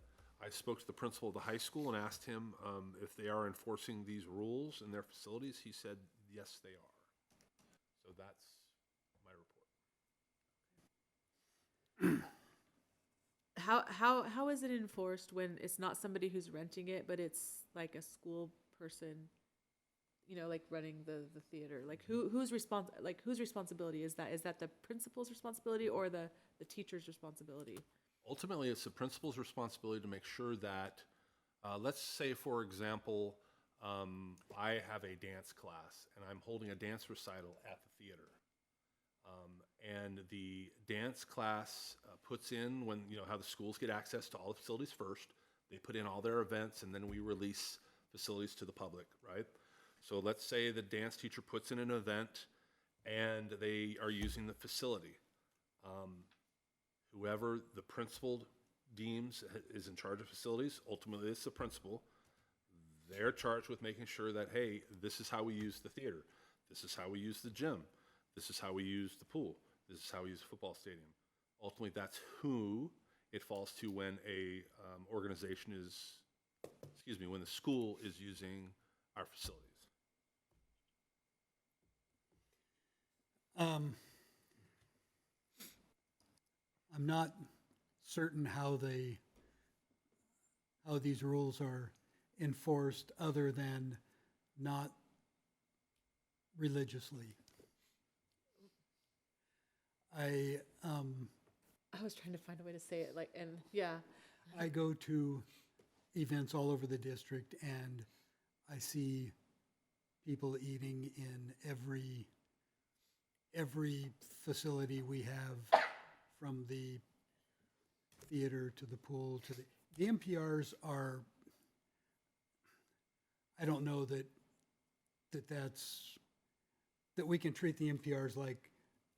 [SPEAKER 3] I spoke to the principal of the high school and asked him if they are enforcing these rules in their facilities. He said, yes, they are. So that's my report.
[SPEAKER 1] How is it enforced when it's not somebody who's renting it, but it's like a school person, you know, like running the theater? Like whose responsibility is that? Is that the principal's responsibility or the teacher's responsibility?
[SPEAKER 3] Ultimately, it's the principal's responsibility to make sure that, let's say, for example, I have a dance class and I'm holding a dance recital at the theater. And the dance class puts in, when, you know, how the schools get access to all the facilities first, they put in all their events and then we release facilities to the public, right? So let's say the dance teacher puts in an event and they are using the facility. Whoever the principal deems is in charge of facilities, ultimately it's the principal. They're charged with making sure that, hey, this is how we use the theater. This is how we use the gym. This is how we use the pool. This is how we use the football stadium. Ultimately, that's who it falls to when a organization is, when the school is using our facilities.
[SPEAKER 4] I'm not certain how these rules are enforced other than not religiously. I
[SPEAKER 1] was trying to find a way to say it, like, and yeah.
[SPEAKER 4] I go to events all over the district and I see people eating in every facility we have, from the theater to the pool to the MPRs are, I don't know that we can treat the MPRs like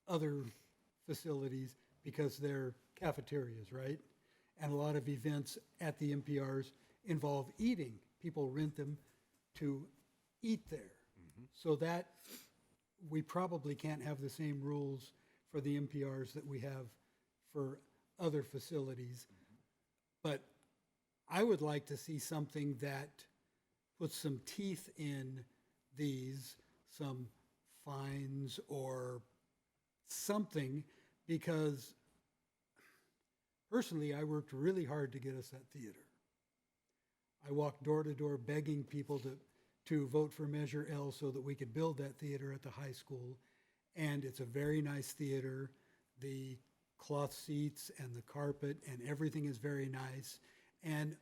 [SPEAKER 4] other facilities because they're cafeterias, right? And a lot of events at the MPRs involve eating. People rent them to eat there. So that we probably can't have the same rules for the MPRs that we have for other facilities. But I would like to see something that puts some teeth in these, some fines or something, because personally, I worked really hard to get us that theater. I walked door to door begging people to vote for Measure L so that we could build that theater at the high school. And it's a very nice theater. The cloth seats and the carpet and everything is very nice. And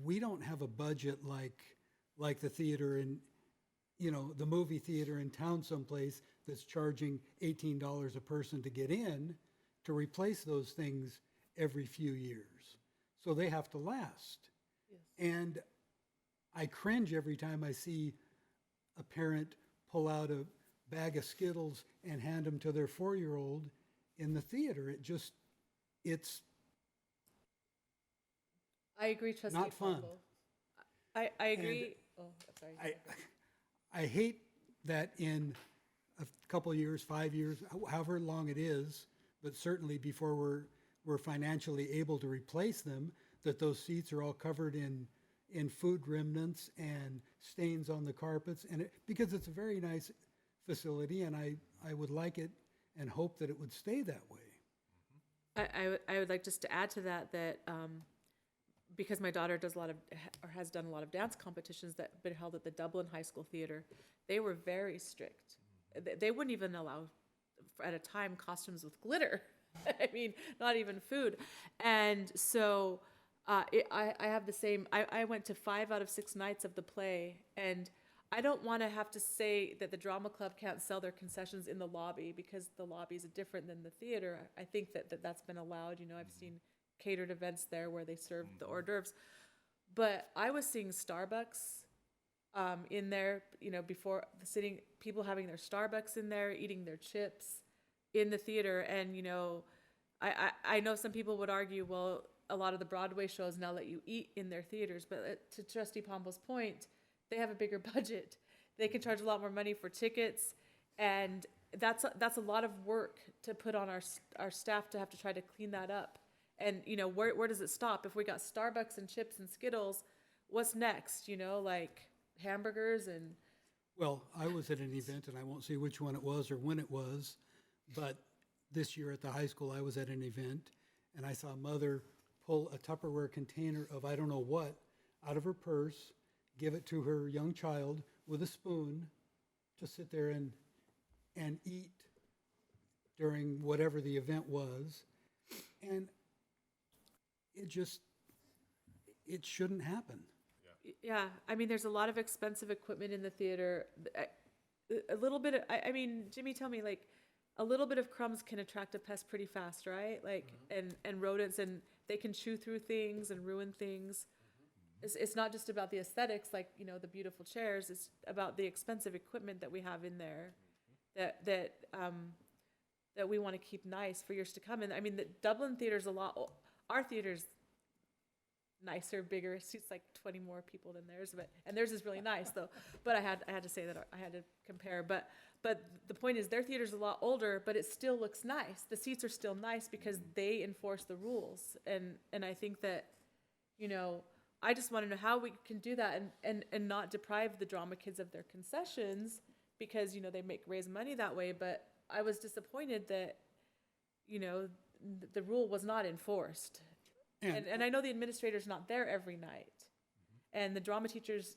[SPEAKER 4] we don't have a budget like the theater in, you know, the movie theater in town someplace that's charging $18 a person to get in, to replace those things every few years. So they have to last.
[SPEAKER 1] Yes.
[SPEAKER 4] And I cringe every time I see a parent pull out a bag of Skittles and hand them to their 4-year-old in the theater. It's
[SPEAKER 1] I agree, Trustee
[SPEAKER 4] not fun.
[SPEAKER 1] Pombo. I agree. Sorry.
[SPEAKER 4] I hate that in a couple of years, 5 years, however long it is, but certainly before we're financially able to replace them, that those seats are all covered in food remnants and stains on the carpets, and because it's a very nice facility, and I would like it and hope that it would stay that way.
[SPEAKER 1] I would like just to add to that because my daughter has done a lot of dance competitions that have been held at the Dublin High School Theater, they were very strict. They wouldn't even allow, at a time, costumes with glitter. I mean, not even food. And so I have the same, I went to 5 out of 6 nights of the play, and I don't want to have to say that the drama club can't sell their concessions in the lobby because the lobby is different than the theater. I think that's been allowed. You know, I've seen catered events there where they serve the hors d'oeuvres. But I was seeing Starbucks in there, you know, before people having their Starbucks in there, eating their chips in the theater. And, you know, I know some people would argue, well, a lot of the Broadway shows now let you eat in their theaters. But to Trustee Pombo's point, they have a bigger budget. They can charge a lot more money for tickets. And that's a lot of work to put on our staff to have to try to clean that up. And, you know, where does it stop? If we got Starbucks and chips and Skittles, what's next? You know, like hamburgers and,
[SPEAKER 4] Well, I was at an event, and I won't say which one it was or when it was, but this year at the high school, I was at an event, and I saw a mother pull a Tupperware container of I don't know what out of her purse, give it to her young child with a spoon to sit there and eat during whatever the event was. And it shouldn't happen.
[SPEAKER 1] yeah, I mean, there's a lot of expensive equipment in the theater. A little bit of, I mean, Jimmy, tell me, like, a little bit of crumbs can attract a pest pretty fast, right? Like, and rodents, and they can chew through things and ruin things. It's not just about the aesthetics, like, you know, the beautiful chairs. It's about the expensive equipment that we have in there that we want to keep nice for years to come. And I mean, the Dublin theater's our theater's nicer, bigger. It seats like 20 more people than theirs, and theirs is really nice though. But I had to say that I had to compare. But the point is, their theater's a lot older, but it still looks nice. The seats are still nice because they enforce the rules. And I think that, you know, I just want to know how we can do that and not deprive the drama kids of their concessions, because, you know, they raise money that way. But I was disappointed that, you know, the rule was not enforced. And I know the administrator's not there every night. And the drama teacher's,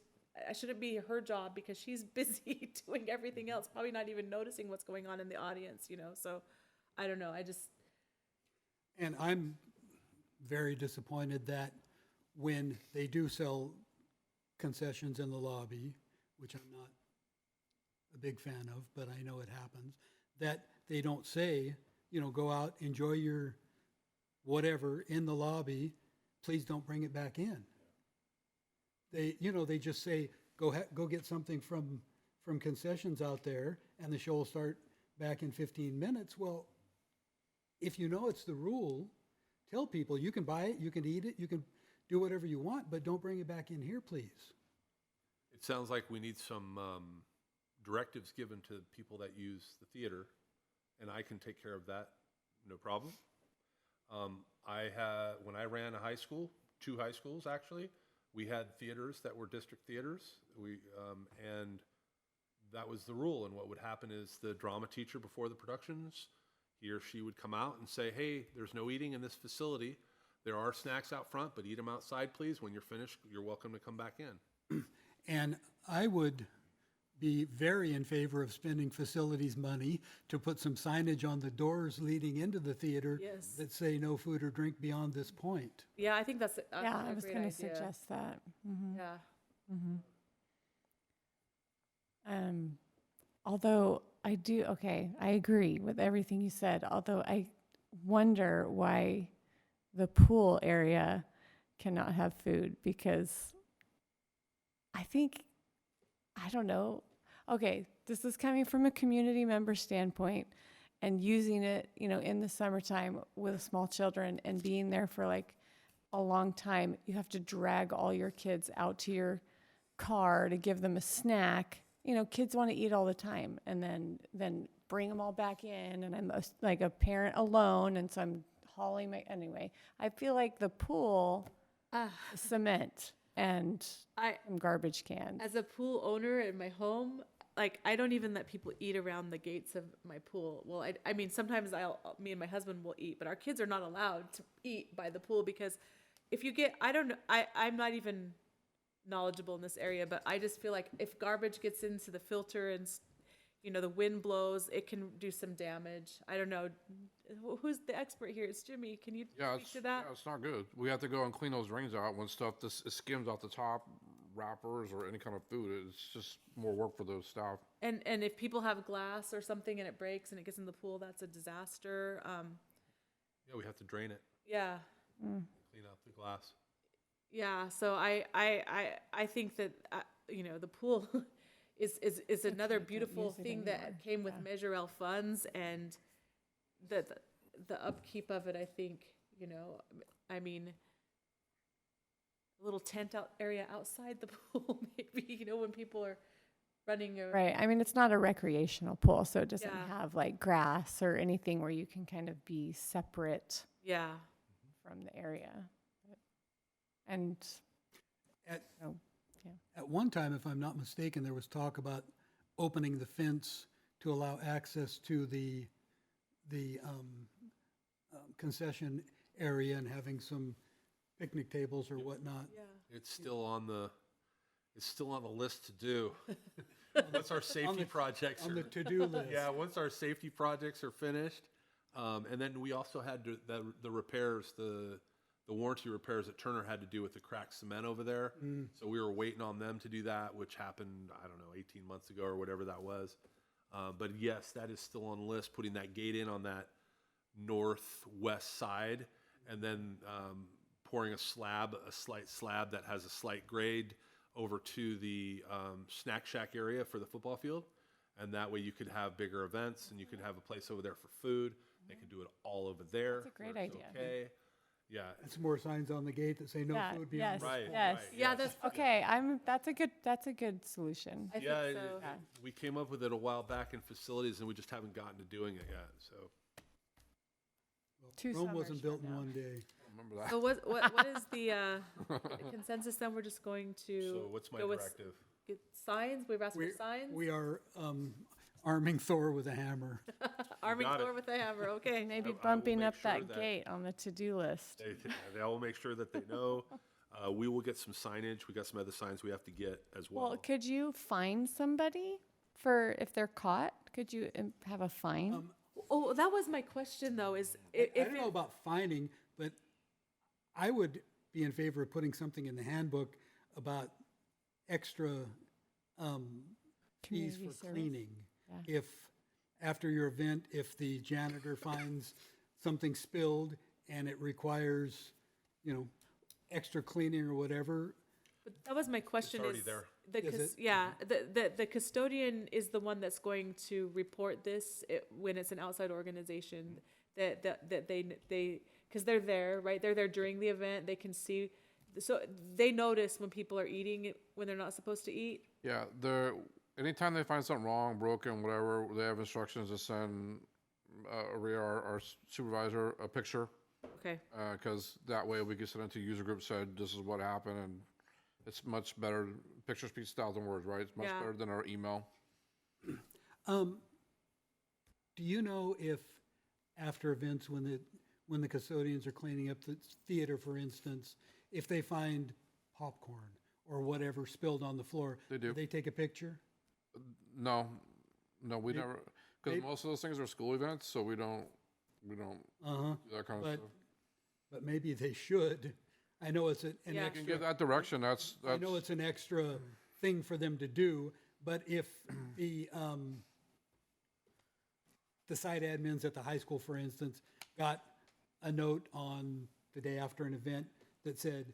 [SPEAKER 1] I shouldn't be her job because she's busy doing everything else, probably not even noticing what's going on in the audience, you know? So I don't know,
[SPEAKER 4] And I'm very disappointed that when they do sell concessions in the lobby, which I'm not a big fan of, but I know it happens, that they don't say, you know, go out, enjoy your whatever in the lobby, please don't bring it back in. They, you know, they just say, go get something from concessions out there, and the show will start back in 15 minutes. Well, if you know it's the rule, tell people you can buy it, you can eat it, you can do whatever you want, but don't bring it back in here, please.
[SPEAKER 3] It sounds like we need some directives given to people that use the theater, and I can take care of that, no problem. When I ran a high school, 2 high schools actually, we had theaters that were district theaters. And that was the rule. And what would happen is the drama teacher before the productions, he or she would come out and say, hey, there's no eating in this facility. There are snacks out front, but eat them outside, please. When you're finished, you're welcome to come back in.
[SPEAKER 4] And I would be very in favor of spending facilities money to put some signage on the doors leading into the theater
[SPEAKER 1] Yes.
[SPEAKER 4] that say no food or drink beyond this point.
[SPEAKER 1] yeah, I think that's
[SPEAKER 5] Yeah,
[SPEAKER 1] a
[SPEAKER 5] I was
[SPEAKER 1] great
[SPEAKER 5] going
[SPEAKER 1] idea.
[SPEAKER 5] to suggest that.
[SPEAKER 1] Yeah.
[SPEAKER 5] Although I agree with everything you said. Although I wonder why the pool area cannot have food, because I don't know. Okay, this is coming from a community member standpoint, and using it, you know, in the summertime with small children and being there for like a long time. You have to drag all your kids out to your car to give them a snack. You know, kids want to eat all the time, and then bring them all back in, and I'm like a parent alone, and so I'm hauling anyway. I feel like the pool, cement and some garbage cans.
[SPEAKER 1] As a pool owner in my home, like, I don't even let people eat around the gates of my pool. Well, I mean, sometimes me and my husband will eat, but our kids are not allowed to eat by the pool, because if you get, I don't know, I'm not even knowledgeable in this area, but I just feel like if garbage gets into the filter and, you know, the wind blows, it can do some damage. I don't know. Who's the expert here? It's Jimmy. Can you speak to that?
[SPEAKER 6] Yeah, it's not good. We have to go and clean those rings out when stuff it skims off the top, wrappers or any kind of food. It's just more work for those staff.
[SPEAKER 1] And if people have glass or something and it breaks and it gets in the pool, that's a disaster.
[SPEAKER 3] Yeah, we have to drain it,
[SPEAKER 1] Yeah.
[SPEAKER 3] clean out the glass.
[SPEAKER 1] Yeah, so I think that you know, the pool is another beautiful
[SPEAKER 5] use it
[SPEAKER 1] thing
[SPEAKER 5] anymore.
[SPEAKER 1] that came with Measure L funds, and the upkeep of it. I think, you know, I mean, a little tent out area outside the pool, maybe, you know, when people are running a.
[SPEAKER 5] Right. I mean, it's not a recreational pool, so it doesn't
[SPEAKER 1] Yeah.
[SPEAKER 5] have like grass or anything where you can kind of be separate
[SPEAKER 1] Yeah.
[SPEAKER 5] from the area. And
[SPEAKER 4] At,
[SPEAKER 5] so, yeah.
[SPEAKER 4] at one time, if I'm not mistaken, there was talk about opening the fence to allow access to the concession area and having some picnic tables or whatnot.
[SPEAKER 1] Yeah.
[SPEAKER 3] It's still on the list to do. Once our safety projects
[SPEAKER 4] On the
[SPEAKER 3] are,
[SPEAKER 4] to-do list.
[SPEAKER 3] yeah, once our safety projects are finished, and then we also had the repairs, the warranty repairs that Turner had to do with the cracked cement over there. So we were waiting on them to do that, which happened, I don't know, 18 months ago or whatever that was. But yes, that is still on the list, putting that gate in on that northwest side, and then pouring a slight slab that has a slight grade over to the snack shack area for the football field. And that way you could have bigger events and you could have a place over there for food. They could do it all over there.
[SPEAKER 5] That's a great
[SPEAKER 3] where it's
[SPEAKER 5] idea.
[SPEAKER 3] Okay. Yeah.
[SPEAKER 4] And some more signs on the gate that say no
[SPEAKER 5] Yeah,
[SPEAKER 4] food beyond.
[SPEAKER 5] yes,
[SPEAKER 4] this
[SPEAKER 3] Right,
[SPEAKER 4] point.
[SPEAKER 5] yes.
[SPEAKER 3] right,
[SPEAKER 1] Yeah,
[SPEAKER 3] yes.
[SPEAKER 1] that's
[SPEAKER 5] Okay, that's a good solution.
[SPEAKER 1] I think
[SPEAKER 3] Yeah,
[SPEAKER 1] so.
[SPEAKER 3] we came up with it a while back in facilities and we just haven't gotten to doing it yet, so.
[SPEAKER 5] Two
[SPEAKER 4] Rome
[SPEAKER 5] summers
[SPEAKER 4] wasn't
[SPEAKER 5] from
[SPEAKER 4] built in
[SPEAKER 5] now.
[SPEAKER 4] one day.
[SPEAKER 6] Remember that?
[SPEAKER 1] So what is the consensus then? We're just going to.
[SPEAKER 3] So what's my
[SPEAKER 1] go with
[SPEAKER 3] directive?
[SPEAKER 1] Get signs? We've asked for
[SPEAKER 4] We-
[SPEAKER 1] signs?
[SPEAKER 4] We are arming Thor with a hammer.
[SPEAKER 1] Arming
[SPEAKER 3] got it.
[SPEAKER 1] Thor with a hammer, okay.
[SPEAKER 5] Maybe
[SPEAKER 3] I will
[SPEAKER 5] bumping
[SPEAKER 3] make
[SPEAKER 5] up
[SPEAKER 3] sure
[SPEAKER 5] that
[SPEAKER 3] that-
[SPEAKER 5] gate on the to-do list.
[SPEAKER 3] They will make sure that they know. We will get some signage. We got some other signs we have to get as well.
[SPEAKER 5] Well, could you fine somebody for if they're caught? Could you have a fine?
[SPEAKER 1] Oh, that was my question though, is
[SPEAKER 4] I
[SPEAKER 1] if
[SPEAKER 4] don't know
[SPEAKER 1] it,
[SPEAKER 4] about fining, but I would be in favor of putting something in the handbook about extra fees
[SPEAKER 5] Community
[SPEAKER 4] for
[SPEAKER 5] service?
[SPEAKER 4] cleaning.
[SPEAKER 5] Yeah.
[SPEAKER 4] If, after your event, if the janitor finds something spilled and it requires, extra cleaning or whatever,
[SPEAKER 1] that was my question
[SPEAKER 3] already
[SPEAKER 1] is.
[SPEAKER 3] there.
[SPEAKER 4] Is
[SPEAKER 1] The custodian is the one that's going to report this when it's an outside organization that they, because they're there, right? They're there during the event, they can see, so they notice when people are eating it, when they're not supposed to eat.
[SPEAKER 6] Yeah, anytime they find something wrong, broken, whatever, they have instructions to send our supervisor a picture,
[SPEAKER 1] Okay,
[SPEAKER 6] because that way we can send it to user group, said this is what happened, and it's much better. Picture speaks 1,000 words, right? It's much
[SPEAKER 1] Yeah.
[SPEAKER 6] better than our email.
[SPEAKER 4] do you know if after events, when the custodians are cleaning up the theater, for instance, if they find popcorn or whatever spilled on the floor,
[SPEAKER 6] They do.
[SPEAKER 4] they take a picture?
[SPEAKER 6] No, we never, because
[SPEAKER 4] they-
[SPEAKER 6] most of those things are school events, so we don't
[SPEAKER 4] Uh-huh.
[SPEAKER 6] do that kind of
[SPEAKER 4] But,
[SPEAKER 6] stuff.
[SPEAKER 4] but maybe they should. I know it's an
[SPEAKER 1] Yeah.
[SPEAKER 6] You can
[SPEAKER 4] extra,
[SPEAKER 6] give that direction. That's
[SPEAKER 4] I know it's an extra thing for them to do, but if the site admins at the high school, for instance, got a note on the day after an event that said,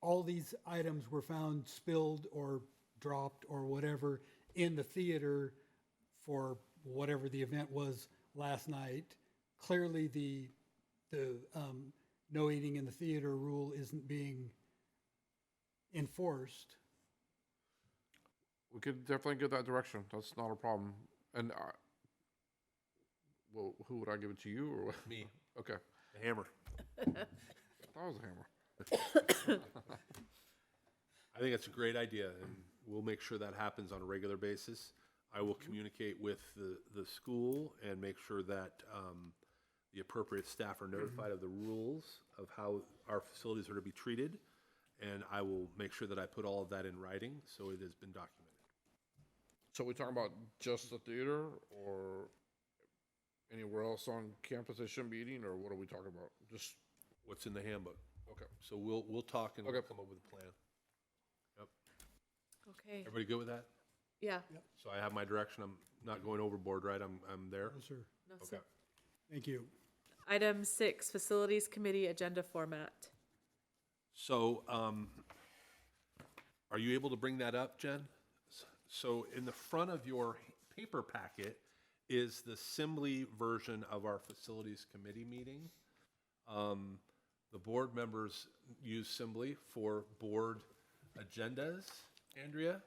[SPEAKER 4] all these items were found spilled or dropped or whatever in the theater for whatever the event was last night, clearly the no eating in the theater rule isn't being enforced.
[SPEAKER 6] We could definitely give that direction. That's not a problem. And well, who would I give it to, you or what?
[SPEAKER 3] Me,
[SPEAKER 6] Okay,
[SPEAKER 3] the hammer.
[SPEAKER 6] that was a hammer.
[SPEAKER 3] I think it's a great idea, and we'll make sure that happens on a regular basis. I will communicate with the school and make sure that the appropriate staff are notified of the rules of how our facilities are to be treated, and I will make sure that I put all of that in writing, so it has been documented.
[SPEAKER 6] So we talking about just the theater, or anywhere else on campus they shouldn't be eating, or what are we talking about? Just,
[SPEAKER 3] What's in the handbook?
[SPEAKER 6] okay.
[SPEAKER 3] So we'll talk and we'll
[SPEAKER 6] Okay.
[SPEAKER 3] come up with a plan.
[SPEAKER 1] okay,
[SPEAKER 3] Everybody good with that?
[SPEAKER 1] yeah.
[SPEAKER 3] So I have my direction. I'm not going overboard, right? I'm there?
[SPEAKER 4] No, sir.
[SPEAKER 1] No,
[SPEAKER 3] Okay.
[SPEAKER 1] so-
[SPEAKER 4] Thank you.
[SPEAKER 1] Item 6, Facilities Committee Agenda Format.
[SPEAKER 3] So, are you able to bring that up, Jen? So in the front of your paper packet is the Assembly version of our Facilities Committee meeting. The board members use Assembly for board agendas. Andrea?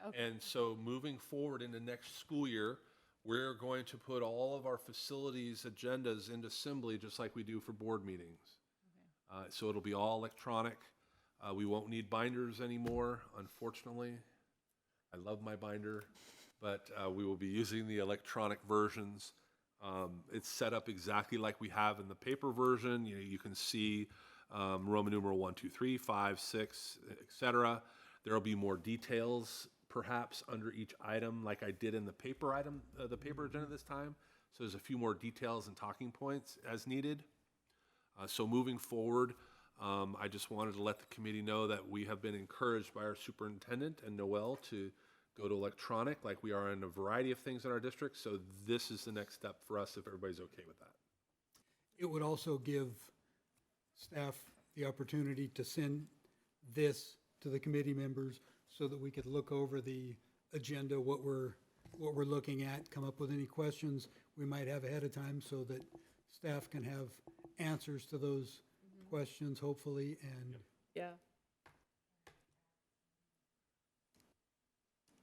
[SPEAKER 5] Okay.
[SPEAKER 3] And so moving forward into next school year, we're going to put all of our facilities agendas into Assembly just like we do for board meetings. So it'll be all electronic. We won't need binders anymore, unfortunately. I love my binder, but we will be using the electronic versions. It's set up exactly like we have in the paper version. You know, you can see Roman numeral 1, 2, 3, 5, 6, etc. There will be more details perhaps under each item like I did in the paper item, the paper agenda this time. So there's a few more details and talking points as needed. So moving forward, I just wanted to let the committee know that we have been encouraged by our superintendent and Noel to go to electronic like we are in a variety of things in our district. So this is the next step for us if everybody's okay with that.
[SPEAKER 4] It would also give staff the opportunity to send this to the committee members so that we could look over the agenda, what we're looking at, come up with any questions we might have ahead of time so that staff can have answers to those questions, hopefully, and
[SPEAKER 1] Yeah.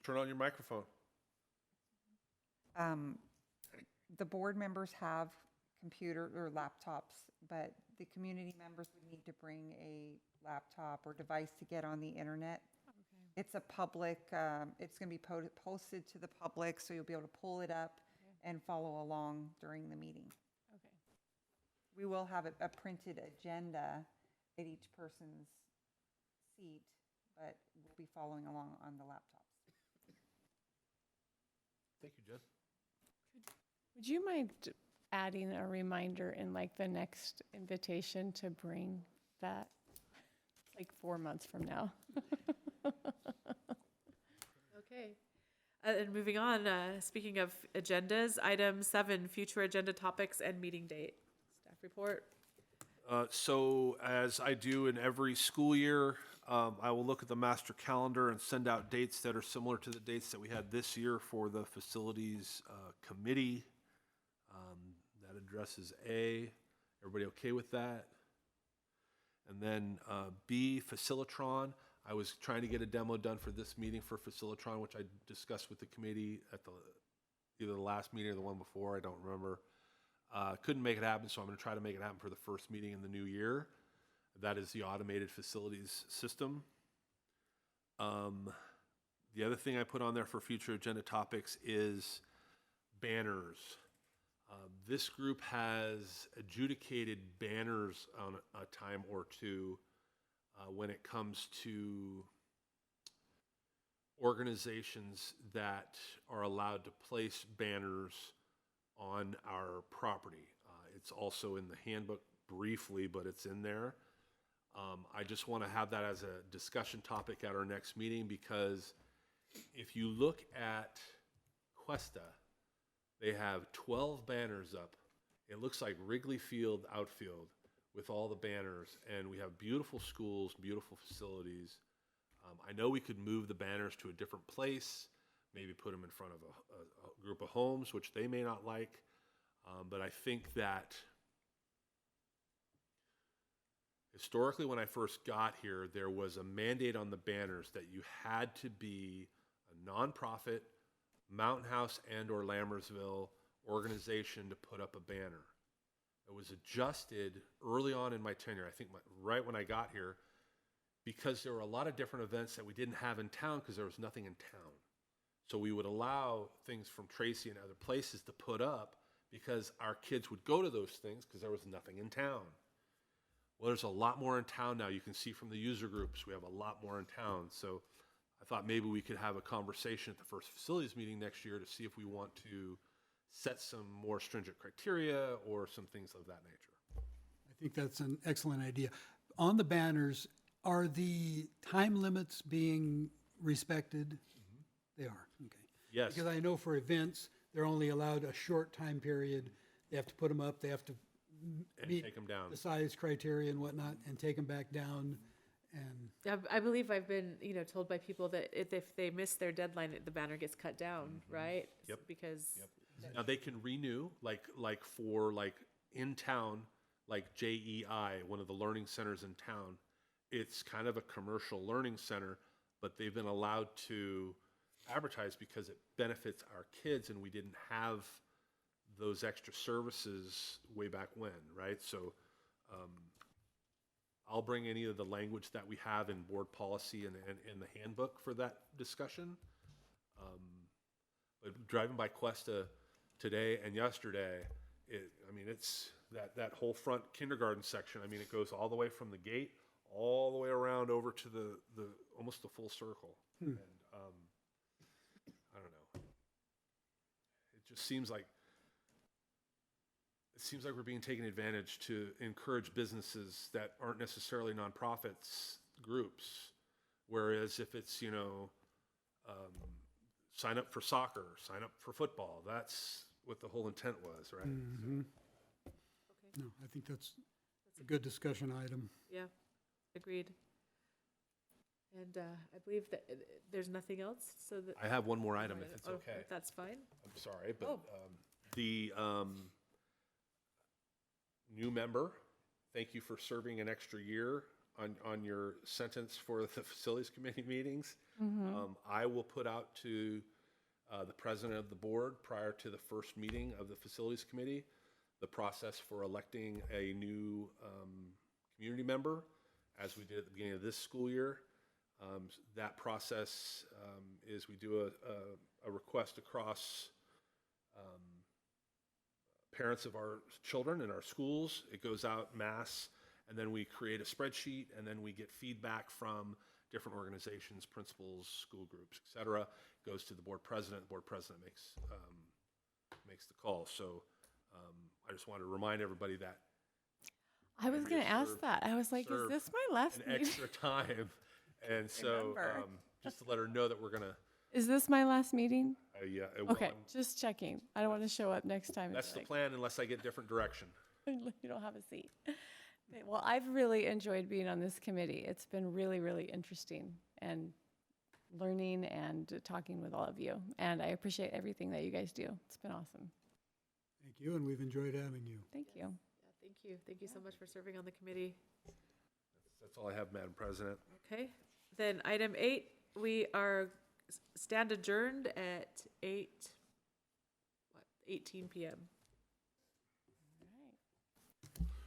[SPEAKER 3] Turn on your microphone.
[SPEAKER 2] The board members have computer or laptops, but the community members would need to bring a laptop or device to get on the internet. It's a public, it's going to be posted to the public, so you'll be able to pull it up and follow along during the meeting.
[SPEAKER 5] Okay.
[SPEAKER 2] We will have a printed agenda at each person's seat, but we'll be following along on the laptops.
[SPEAKER 3] Thank you, Jen.
[SPEAKER 5] Would you mind adding a reminder in like the next invitation to bring that? It's like 4 months from now.
[SPEAKER 1] Okay. And moving on, speaking of agendas, item 7, future agenda topics and meeting date. Staff report.
[SPEAKER 3] So as I do in every school year, I will look at the master calendar and send out dates that are similar to the dates that we had this year for the facilities committee. That addresses A. Everybody okay with that? And then B, Facilitron. I was trying to get a demo done for this meeting for Facilitron, which I discussed with the committee at either the last meeting or the one before, I don't remember. Couldn't make it happen, so I'm going to try to make it happen for the first meeting in the new year. That is the automated facilities system. The other thing I put on there for future agenda topics is banners. This group has adjudicated banners on a time or two when it comes to organizations that are allowed to place banners on our property. It's also in the handbook briefly, but it's in there. I just want to have that as a discussion topic at our next meeting because if you look at Cuesta, they have 12 banners up. It looks like Wrigley Field outfield with all the banners, and we have beautiful schools, beautiful facilities. I know we could move the banners to a different place, maybe put them in front of a group of homes, which they may not like, but I think that historically when I first got here, there was a mandate on the banners that you had to be a nonprofit, Mountain House and or Lammersville organization to put up a banner. It was adjusted early on in my tenure, I think right when I got here, because there were a lot of different events that we didn't have in town because there was nothing in town. So we would allow things from Tracy and other places to put up because our kids would go to those things because there was nothing in town. Well, there's a lot more in town now. You can see from the user groups, we have a lot more in town. So I thought maybe we could have a conversation at the first facilities meeting next year to see if we want to set some more stringent criteria or some things of that nature.
[SPEAKER 4] I think that's an excellent idea. On the banners, are the time limits being respected? They are, okay.
[SPEAKER 3] Yes.
[SPEAKER 4] Because I know for events, they're only allowed a short time period. They have to put them up, they have to
[SPEAKER 3] And
[SPEAKER 4] meet
[SPEAKER 3] take them down.
[SPEAKER 4] the size criteria and whatnot, and take them back down. And
[SPEAKER 1] I believe I've been, told by people that if they miss their deadline, the banner gets cut down, right?
[SPEAKER 3] Yep.
[SPEAKER 1] Because.
[SPEAKER 3] Now they can renew, like for in town, like JEI, one of the learning centers in town. It's kind of a commercial learning center, but they've been allowed to advertised because it benefits our kids, and we didn't have those extra services way back when, right? So I'll bring any of the language that we have in board policy and in the handbook for that discussion. But driving by Cuesta today and yesterday, it's that whole front kindergarten section. I mean, it goes all the way from the gate all the way around over to the almost the full circle. And I don't know. It just seems like we're being taken advantage to encourage businesses that aren't necessarily nonprofits groups. Whereas if it's, sign up for soccer, sign up for football, that's what the whole intent was, right?
[SPEAKER 4] Mhm. No, I think that's a good discussion item.
[SPEAKER 1] Yeah, agreed. And I believe that there's nothing else, so that.
[SPEAKER 3] I have one more item if it's
[SPEAKER 1] Oh,
[SPEAKER 3] okay.
[SPEAKER 1] That's fine.
[SPEAKER 3] I'm sorry, but
[SPEAKER 1] Oh.
[SPEAKER 3] the new member, thank you for serving an extra year on your sentence for the facilities committee meetings. I will put out to the president of the board prior to the first meeting of the facilities committee the process for electing a new community member, as we did at the beginning of this school year. That process is we do a request across parents of our children in our schools. It goes out mass, and then we create a spreadsheet, and then we get feedback from different organizations, principals, school groups, et cetera. It goes to the board president. The board president makes the call. So I just want to remind everybody that
[SPEAKER 5] I was going to ask
[SPEAKER 3] served-
[SPEAKER 5] that. I was like, is
[SPEAKER 3] served
[SPEAKER 5] this my last
[SPEAKER 3] an
[SPEAKER 5] meeting?
[SPEAKER 3] extra time, and so
[SPEAKER 5] Remember.
[SPEAKER 3] just to let her know that we're gonna.
[SPEAKER 5] Is this my last meeting?
[SPEAKER 3] Yeah.
[SPEAKER 5] Okay, just checking. I don't want to show up next time. and
[SPEAKER 3] That's
[SPEAKER 5] be
[SPEAKER 3] the
[SPEAKER 5] like,
[SPEAKER 3] plan, unless I get different direction.
[SPEAKER 5] you don't have a seat. Okay, well, I've really enjoyed being on this committee. It's been really, really interesting and learning and talking with all of you. And I appreciate everything that you guys do. It's been awesome.
[SPEAKER 4] Thank you, and we've enjoyed having you.
[SPEAKER 5] Thank you.
[SPEAKER 1] Yeah, thank you. Thank you so much for serving on the committee.
[SPEAKER 3] That's all I have, Madam President.
[SPEAKER 1] Okay, then item 8, we are stand adjourned at 18 p.m.